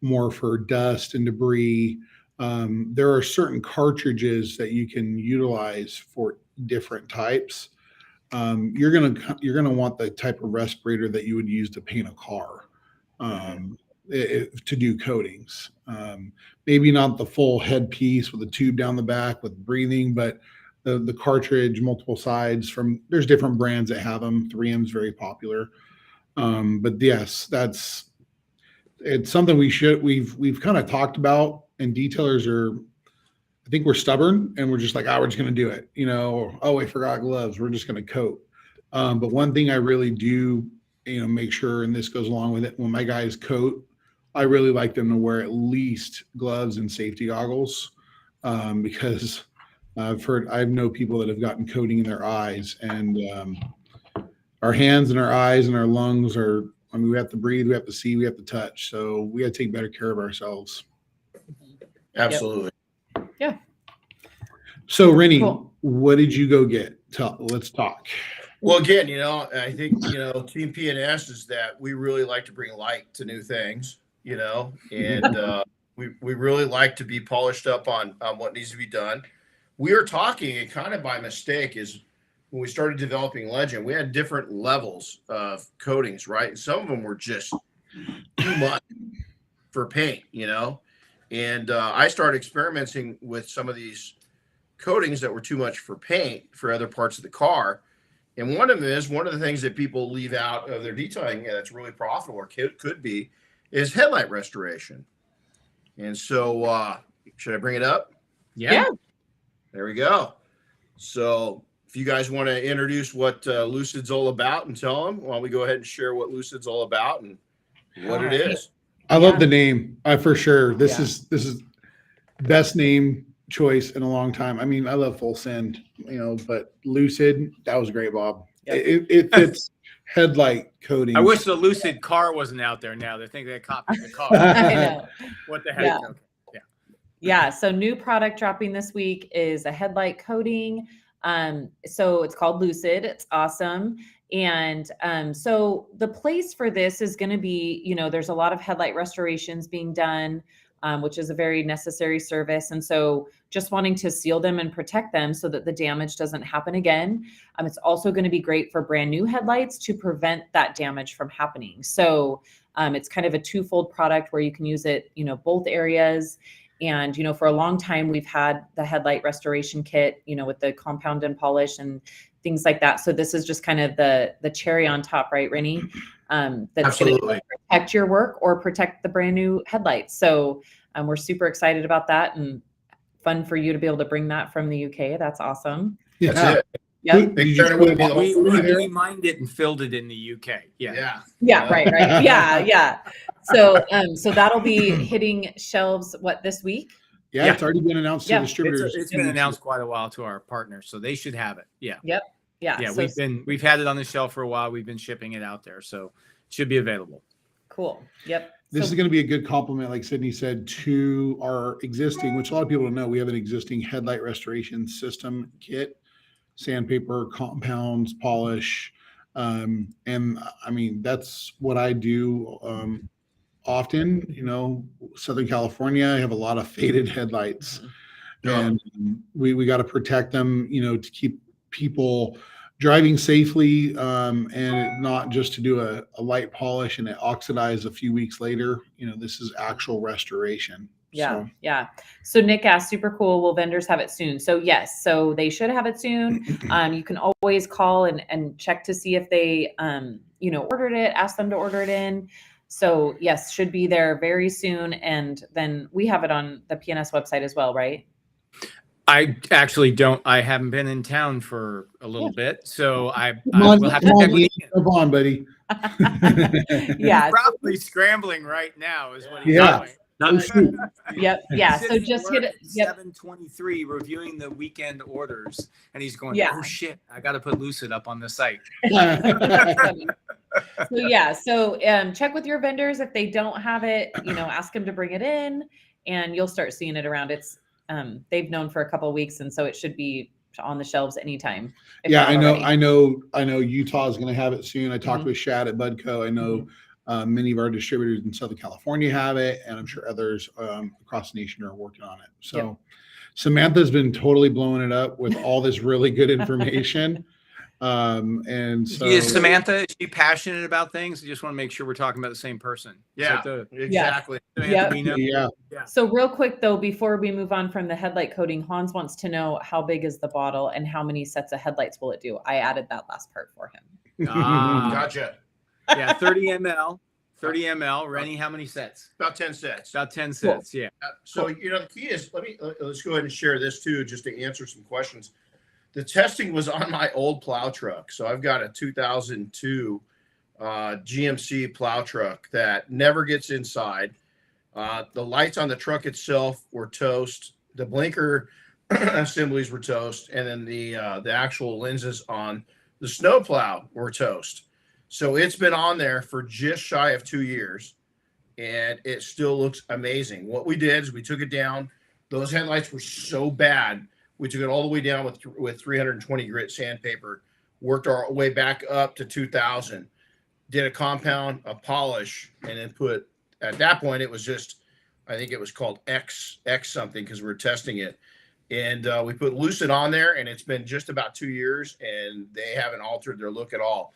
more for dust and debris. There are certain cartridges that you can utilize for different types. You're gonna want the type of respirator that you would use to paint a car, to do coatings. Maybe not the full headpiece with a tube down the back with breathing, but the cartridge, multiple sides there's different brands that have them. 3M is very popular. But yes, it's something we've kind of talked about, and detailers I think we're stubborn, and we're just like, we're just going to do it. Oh, I forgot gloves. We're just going to coat. But one thing I really do, make sure, and this goes along with it, when my guys coat, I really like them to wear at least gloves and safety goggles, because I know people that have gotten coating in their eyes, and our hands and our eyes and our lungs we have to breathe, we have to see, we have to touch. So we got to take better care of ourselves. absolutely. Yeah. So Rennie, Cool. What did you go get? Let's talk. Well, again, I think, Team PNS is that we really like to bring light to new things, and we really like to be polished up on what needs to be done. We were talking, and kind of by mistake, is when we started developing Legend, we had different levels of coatings, right? And some of them were just too much for paint, and I started experimenting with some of these coatings that were too much for paint for other parts of the car. And one of the things that people leave out of their detailing that's really profitable, or could be, is headlight restoration. And so, should I bring it up? Yeah. There we go. So if you guys want to introduce what Lucid's all about and tell them, why don't we go ahead and share what Lucid's all about and what it is. I love the name, for sure. This is best name choice in a long time. I mean, I love Full Send, but Lucid, that was great, Bob. Yep. It fits headlight coating. I wish the Lucid car wasn't out there now. They think they copied the car. I know. What the heck? Yeah. Okay. Yeah. So new product dropping this week is a headlight coating. So it's called Lucid. It's awesome. And so the place for this is going to be, there's a lot of headlight restorations being done, which is a very necessary service. And so just wanting to seal them and protect them so that the damage doesn't happen again. It's also going to be great for brand new headlights to prevent that damage from happening. So it's kind of a twofold product where you can use it, both areas. And, for a long time, we've had the headlight restoration kit, with the compound and polish and things like that. So this is just kind of the cherry on top, right, Rennie? That's going to protect your work or protect the brand new headlights. So we're super excited about that, and fun for you to be able to bring that from the UK. That's awesome. That's it. Yep. Did you Turn it put with me the We, whole time. we mined it and filled it in the UK. Yeah. Yeah, right. Yeah. So that'll be hitting shelves this week? Yeah, it's already been announced to Yeah. distributors. It's been announced quite a while to our partners, so they should have it. Yeah. Yep. Yeah. Yeah, So we've had it on the shelf for a while. We've been shipping it out there, so it should be available. cool. Yep. This is going to be a good compliment, like Sydney said, to our existing, which a lot of people don't know. We have an existing headlight restoration system kit, sandpaper, compounds, polish. And I mean, that's what I do often. Southern California, I have a lot of faded headlights. And we got to protect them, to keep people driving safely, and not just to do a light polish and it oxidize a few weeks later. This is actual restoration. Yeah. Yeah. So Nick asked, super cool. Will vendors have it soon? So yes. So they should have it soon. You can always call and check to see if they, ordered it, ask them to order it in. So yes, should be there very soon. And then we have it on the PNS website as well, right? I actually don't. I haven't been in town for a little bit, so I will have to check with Ian. Come on, buddy. Yeah. He's probably scrambling right now, is what he's Yeah. doing. Oh, shoot. Yep. Yeah. So Sitting just at hit work it. at Yep. 7:23, reviewing the weekend orders, and he's going, Yeah. "Oh shit, I got to put Lucid up on the site." So check with your vendors. If they don't have it, ask them to bring it in and you'll start seeing it around. It's they've known for a couple of weeks, and so it should be on the shelves anytime. Yeah, I know Utah is going to have it soon. I talked with Shad at Budco. I know many of our distributors in Southern California have it, and I'm sure others across the nation are working on it. So Samantha's been totally blowing it up with all this really good information. And so Is Samantha, is she passionate about things? I just want to make sure we're talking about the same person. Yeah, exactly. Samantha, we know. yeah. So real quick though, before we move on from the headlight coating, Hans wants to know how big is the bottle and how many sets of headlights will it do? I added that last part for him. Gotcha. Yeah, 30 ml. 30 ml. Rennie, how many sets? About 10 sets. About 10 sets. Yeah. So the key is let's go ahead and share this too, just to answer some questions. The testing was on my old plow truck. So I've got a 2002 GMC plow truck that never gets inside. The lights on the truck itself were toast. The blinker assemblies were toast. And then the actual lenses on the snow plow were toast. So it's been on there for just shy of 2 years. And it still looks amazing. What we did is we took it down. Those headlights were so bad. We took it all the way down with 320 grit sandpaper, worked our way back up to 2000, did a compound, a polish, and then put, at that point, it was just, I think it was called X something because we were testing it. And we put Lucid on there, and it's been just about 2 years, and they haven't altered their look at all.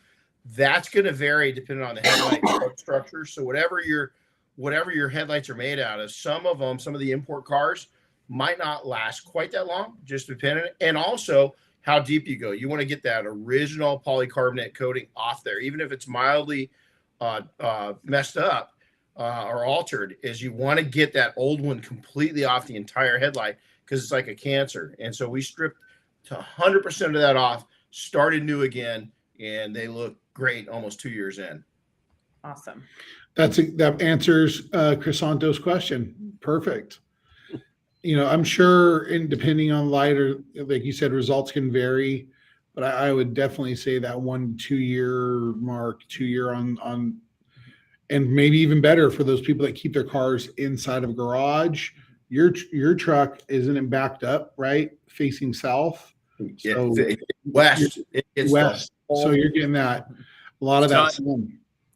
That's going to vary depending on the headlight structure. So whatever your headlights are made out of, some of the import cars might not last quite that long, just depending, and also how deep you go. You want to get that original polycarbonate coating off there, even if it's mildly messed up or altered, is you want to get that old one completely off the entire headlight because it's like a cancer. And so we stripped to 100% of that off, started new again, and they look great almost 2 years in. Awesome. That answers Crisanto's question. Perfect. I'm sure, and depending on light, or like you said, results can vary, but I would definitely say that 1 2 year mark, 2 year on, and maybe even better for those people that keep their cars inside of a garage. Your truck isn't backed up, right? Facing south. So west. It's west. So you're getting a lot of that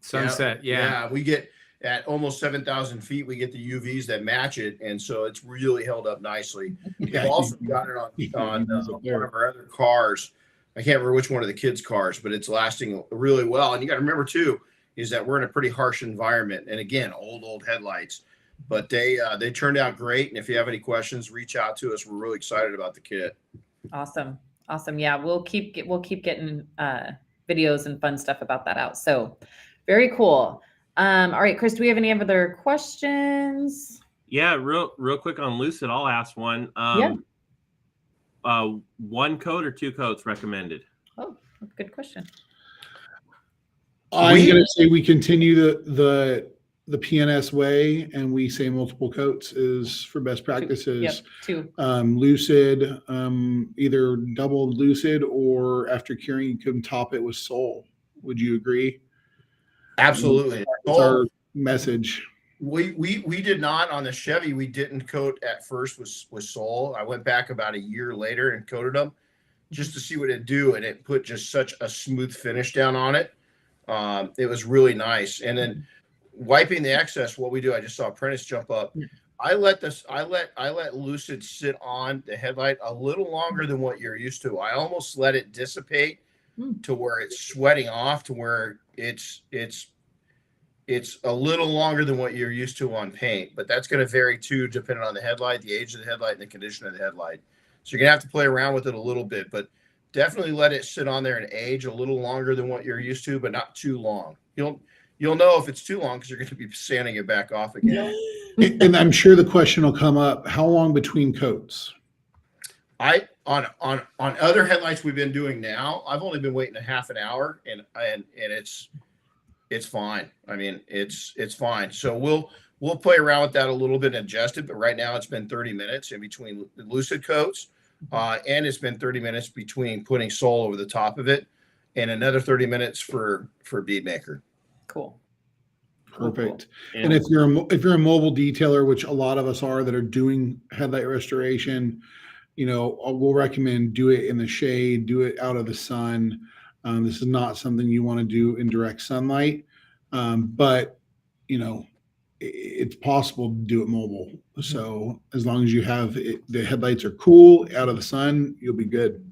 sunset. Yeah. We get at almost 7,000 feet, we get the UVs that match it, and so it's really held up nicely. We've also got it on one of our other cars. I can't remember which one of the kids' cars, but it's lasting really well. And you got to remember too, is that we're in a pretty harsh environment, and again, old headlights, but they turned out great. And if you have any questions, reach out to us. We're really excited about the kit. Awesome. Yeah, we'll keep getting videos and fun stuff about that out. So very cool. All right, Chris, do we have any other questions? Yeah, real quick on Lucid, I'll ask one. one coat or two coats recommended? Oh, good question. I'm going to say we continue the PNS way, and we say multiple coats is for best practices. Yep, two. Lucid, either double lucid, or after curing, you can top it with Sol. Would you agree? Absolutely. That's our message. We did not on the Chevy. We didn't coat at first with Sol. I went back about a year later and coated them just to see what it'd do, and it put just such a smooth finish down on it. It was really nice. And then wiping the excess, what we do, I just saw Prentice jump up. I let Lucid sit on the headlight a little longer than what you're used to. I almost let it dissipate to where it's sweating off, to where it's a little longer than what you're used to on paint. But that's going to vary too, depending on the headlight, the age of the headlight, and the condition of the headlight. So you're gonna have to play around with it a little bit, but definitely let it sit on there and age a little longer than what you're used to, but not too long. You'll know if it's too long because you're going to be sanding it back off again. And I'm sure the question will come up: how long between coats? On other headlights we've been doing now, I've only been waiting a half an hour, and it's fine. I mean, it's fine. So we'll play around with that a little bit and adjust it. But right now it's been 30 minutes in between lucid coats. And it's been 30 minutes between putting Sol over the top of it, and another 30 minutes for Bead Maker. Cool. Perfect. Cool. And if you're a mobile detailer, which a lot of us are that are doing headlight restoration, we'll recommend do it in the shade, do it out of the sun. This is not something you want to do in direct sunlight, but it's possible to do it mobile. So as long as you have the headlights are cool, out of the sun, you'll be good.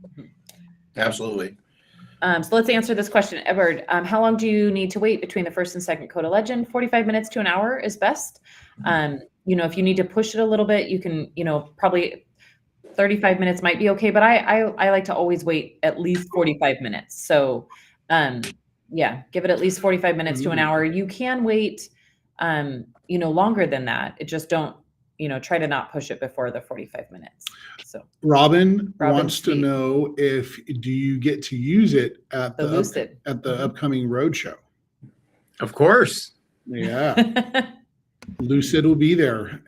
Absolutely. So let's answer this question. Edward, how long do you need to wait between the first and second coat of legend? 45 minutes to an hour is best. If you need to push it a little bit, you can, probably 35 minutes might be okay, but I like to always wait at least 45 minutes. So give it at least 45 minutes to an hour. You can wait longer than that. It just don't, try to not push it before the 45 minutes. So Robin wants to know do you get to use it at the Lucid at the upcoming road show? Of course. Yeah. Lucid will be there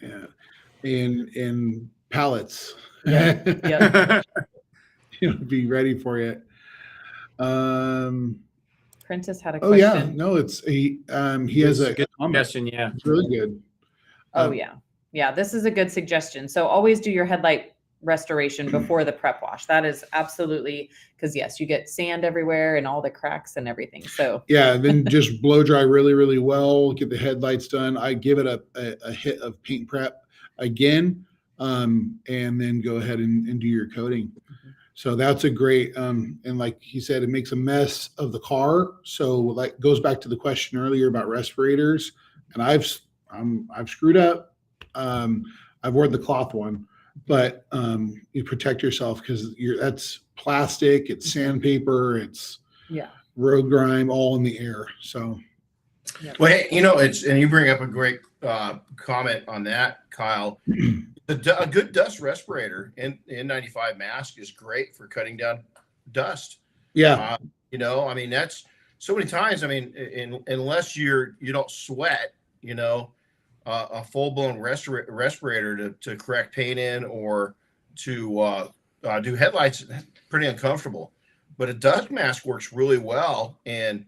in pallets. Yeah. It'll be ready for you. Prentice had a question. Oh yeah, no, he has a good comment. question. Yeah, it's really good. Yeah. This is a good suggestion. So always do your headlight restoration before the prep wash. That is absolutely, because yes, you get sand everywhere and all the cracks and everything. So yeah, then just blow dry really, really well. Get the headlights done. I give it a hit of paint prep again, and then go ahead and do your coating. So that's a great, and like he said, it makes a mess of the car. So like goes back to the question earlier about respirators, and I've screwed up. I've worn the cloth one, but you protect yourself because that's plastic, it's sandpaper, it's road grime, all in the air. So, well, hey, and you bring up a great comment on that, Kyle. A good dust respirator in N95 mask is great for cutting down dust. Yeah. That's so many times. Unless you don't sweat, a full-blown respirator to correct paint in or to do headlights, pretty uncomfortable. But a dust mask works really well, and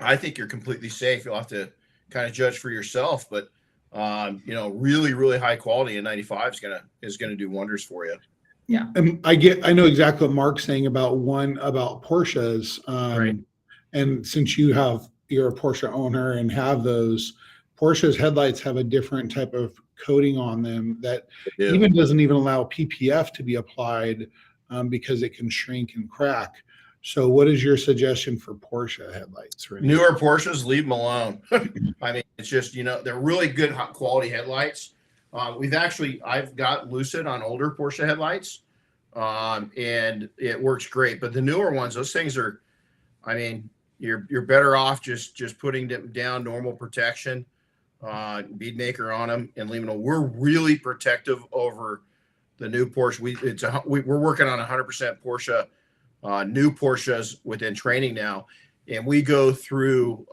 I think you're completely safe. You'll have to kind of judge for yourself, but really, really high quality N95 is gonna do wonders for you. Yeah. I know exactly what Mark's saying about Porsches. Right. And since you're a Porsche owner and have those, Porsche's headlights have a different type of coating on them that even doesn't even allow PPF to be applied because it can shrink and crack. So what is your suggestion for Porsche headlights? Right? Newer Porsches, leave them alone. It's just, they're really good hot quality headlights. I've got Lucid on older Porsche headlights, and it works great. But the newer ones, those things are, you're better off just putting them down normal protection, Bead Maker on them and leaving them. We're really protective over new Porsche. We're working on 100% Porsche, new Porsches within training now, and we go to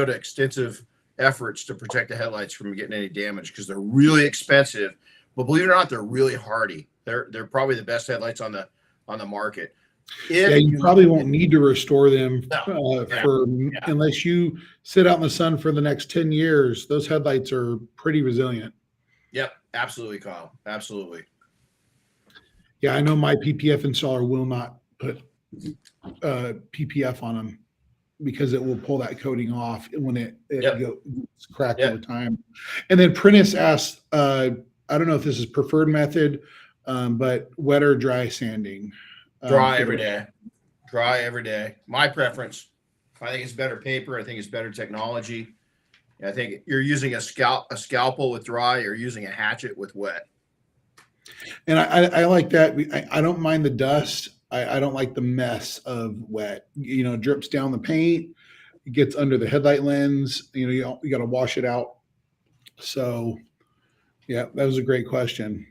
extensive efforts to protect the headlights from getting any damage because they're really expensive. But believe it or not, they're really hardy. They're probably the best headlights on the market. You probably won't need to restore them Yeah. unless you sit out in the sun for the next 10 years. Those headlights are pretty resilient. Yep, absolutely, Kyle. Absolutely. Yeah, I know my PPF installer will not put PPF on them because it will pull that coating off when it goes cracked over time. And then Prentice asked, I don't know if this is preferred method, but wet or dry sanding. Dry every day. Dry every day. My preference. I think it's better paper. I think it's better technology. I think you're using a scalpel with dry. You're using a hatchet with wet. And I like that. I don't mind the dust. I don't like the mess of wet. Drips down the paint. It gets under the headlight lens. You got to wash it out. So, yeah, that was a great question.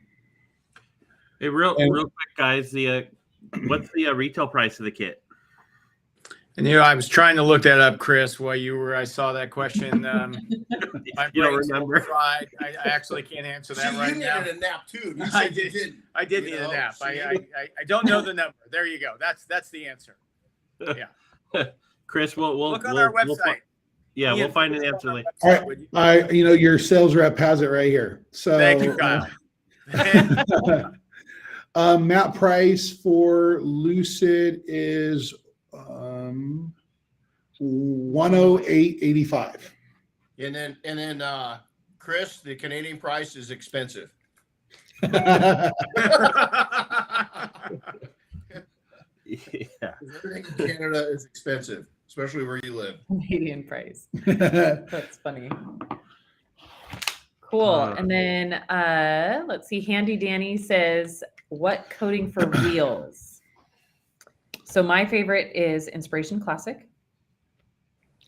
Hey, real quick, guys. What's the retail price of the kit? And I was trying to look that up, Chris, while I saw that question. My You don't brain's remember? fried. I actually can't answer that right now. You needed a nap too. You I said did. you didn't. I did need a nap. I don't know the number. There you go. That's the answer. Yeah. Chris, we'll Look on our website. We'll find an answer later. All right. Your sales rep has it right here. So Thank you, Kyle. Map price for Lucid is $108.85. And then Chris, the Canadian price is expensive. Yeah. Everything in Canada is expensive, especially where you live. Canadian price. That's funny. Cool. And then let's see. Handy Danny says, what coating for wheels? So my favorite is Inspiration Classic.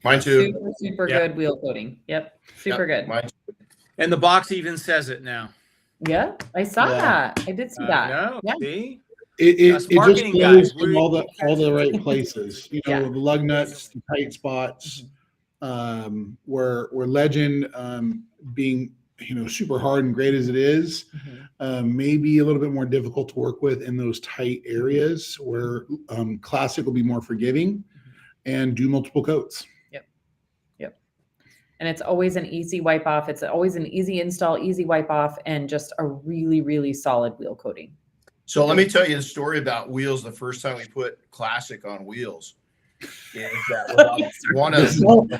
Mine too. Super good wheel coating. Yep. Super good. Mine too. And the box even says it now. Yeah, I saw that. I did see that. No, Yeah. see? It just marketing goes guys, in all the right places. Yeah. The lug nuts, the tight spots, where Legend being super hard and great as it is, maybe a little bit more difficult to work with in those tight areas where Classic will be more forgiving and do multiple coats. Yep. And it's always an easy wipe off. It's always an easy install, easy wipe off, and just a really, really solid wheel coating. So let me tell you the story about wheels. The first time we put Classic on wheels is that one of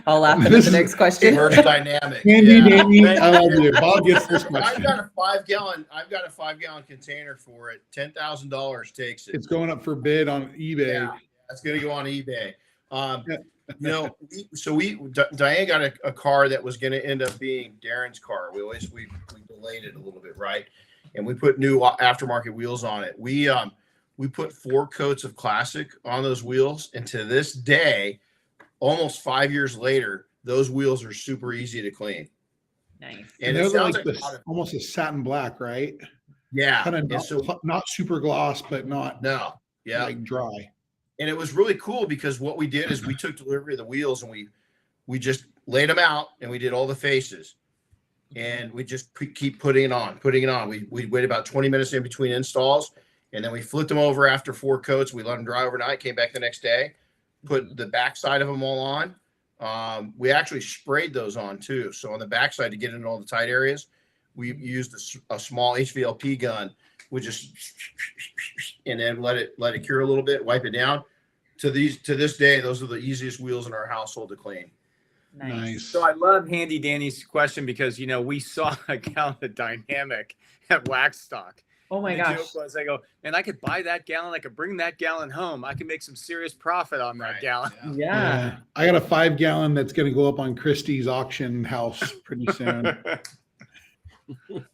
I'll laugh at the next question. First dynamic. Danny, I love you. Bob gets this question. I've got a 5-gallon container for it. $10,000 takes it. It's going up for bid on eBay. Yeah, that's going to go on eBay. Diane got a car that was going to end up being Darren's car. We delayed it a little bit, right? And we put new aftermarket wheels on it. We put 4 coats of Classic on those wheels, and to this day, almost 5 years later, those wheels are super easy to clean. Nice. And they're like almost a satin black, right? Yeah, Kind of not super gloss, but not like dry. And it was really cool because what we did is we took delivery of the wheels and we just laid them out and we did all the faces. And we just keep putting it on. We wait about 20 minutes in between installs, and then we flipped them over after 4 coats. We let them dry overnight, came back the next day, put the backside of them all on. We actually sprayed those on too. So on the backside, to get into all the tight areas, we used a small HVLP gun. We just, and then let it cure a little bit, wipe it down. To this day, those are the easiest wheels in our household to clean. Nice. So I love Handy Danny's question because we saw a gallon of Dynamic at Waxstock. Oh my And the gosh. joke was, I go, and I could buy that gallon. I could bring that gallon home. I could make some serious profit on that gallon. Yeah. I got a 5-gallon that's going to go up on Christie's auction house pretty soon. Well,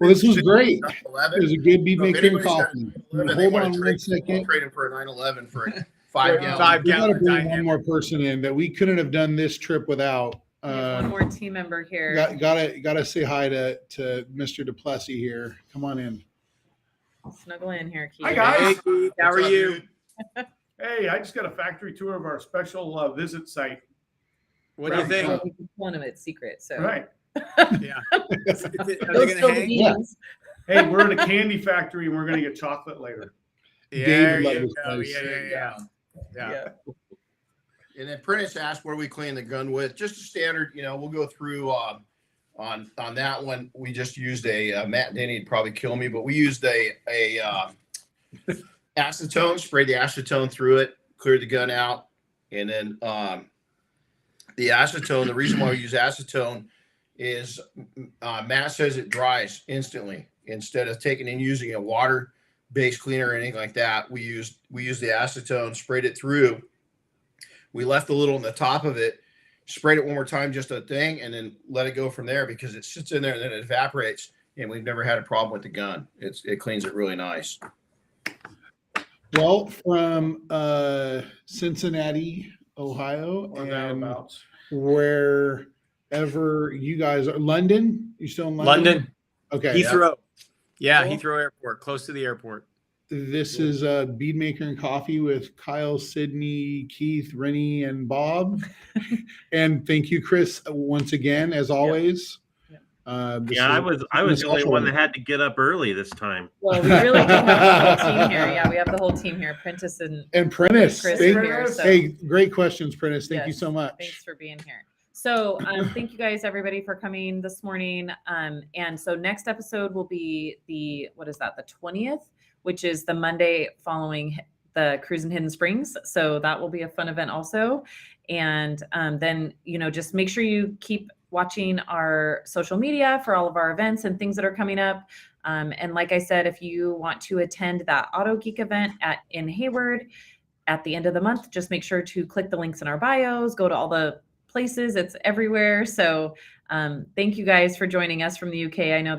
this was great. It was a good Bead Maker Coffee. Hold on 1 second. Trade it for a 911 for a 5-gallon. 5 We got to gallon bring one Dynamic. more person in that we couldn't have done this trip without. We have one more team member here. Gotta say hi to Mr. Duplessis here. Come on in. Snuggle in here, Keith. Hi, guys. Hey, Keith, how are What's up, you? dude? Hey, I just got a factory tour of our special visit site. What do you think? Well, we can tell them it's secret. So Right. Yeah. Are they Those gonna still the hang? beans. Hey, we're in a candy factory and we're going to get chocolate later. There David loved you this go. place. Yeah. Yeah. And then Prentice asked where we clean the gun with. Just a standard, we'll go through on that one. We just used a Matt Denny'd probably kill me, but we used a acetone, sprayed the acetone through it, cleared the gun out, and then the acetone. The reason why we use acetone is Matt says it dries instantly. Instead of taking and using a water-based cleaner or anything like that, we used the acetone, sprayed it through. We left a little on the top of it, sprayed it one more time, just a thing, and then let it go from there because it sits in there and then it evaporates. And we've never had a problem with the gun. It cleans it really nice. Well, from Cincinnati, Ohio, Or and thereabouts. wherever you guys are. London? You still in London? London, Okay. Heathrow. Yeah, Cool. Heathrow Airport, close to the airport. This is Bead Maker and Coffee with Kyle, Sydney, Keith, Rennie, and Bob. And thank you, Chris, once again, as always. This Yeah, is- I was this the only special one that had to get up early this time. Well, we really do have the whole team here. Yeah, we have the whole team here. Prentice and Prentice. Chris Thank- are here. So Hey, great questions, Prentice. Thank you Yes, so much. thanks for being here. So thank you guys, everybody, for coming this morning. And so next episode will be the 20th, which is the Monday following the Cruise in Hidden Springs. So that will be a fun event also. And then, just make sure you keep watching our social media for all of our events and things that are coming up. And like I said, if you want to attend that Auto Geek event in Hayward at the end of the month, just make sure to click the links in our bios, go to all the places. It's everywhere. So thank you guys for joining us from the UK. I know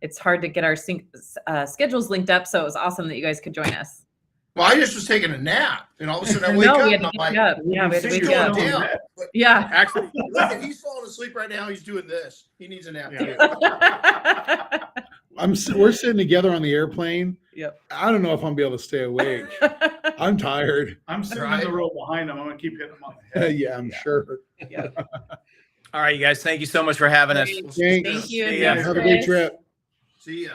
it's hard to get our schedules linked up. So it was awesome that you guys could join us. Well, I just was taking a nap, and all of a sudden I wake No, up we had and to I'm wake like, up. Yeah, we had to He's wake going up. down. down. Yeah. Actually, Look, he's falling asleep right now. He's doing this. He needs a nap too. We're sitting together on the airplane. Yep. I don't know if I'm gonna be able to stay awake. I'm tired. I'm sitting Right. in the row behind him. I'm going to keep hitting him on the head. Yeah, I'm sure. all right, you guys, thank you so much for having us. Thank you. See ya. Have a great trip. See ya.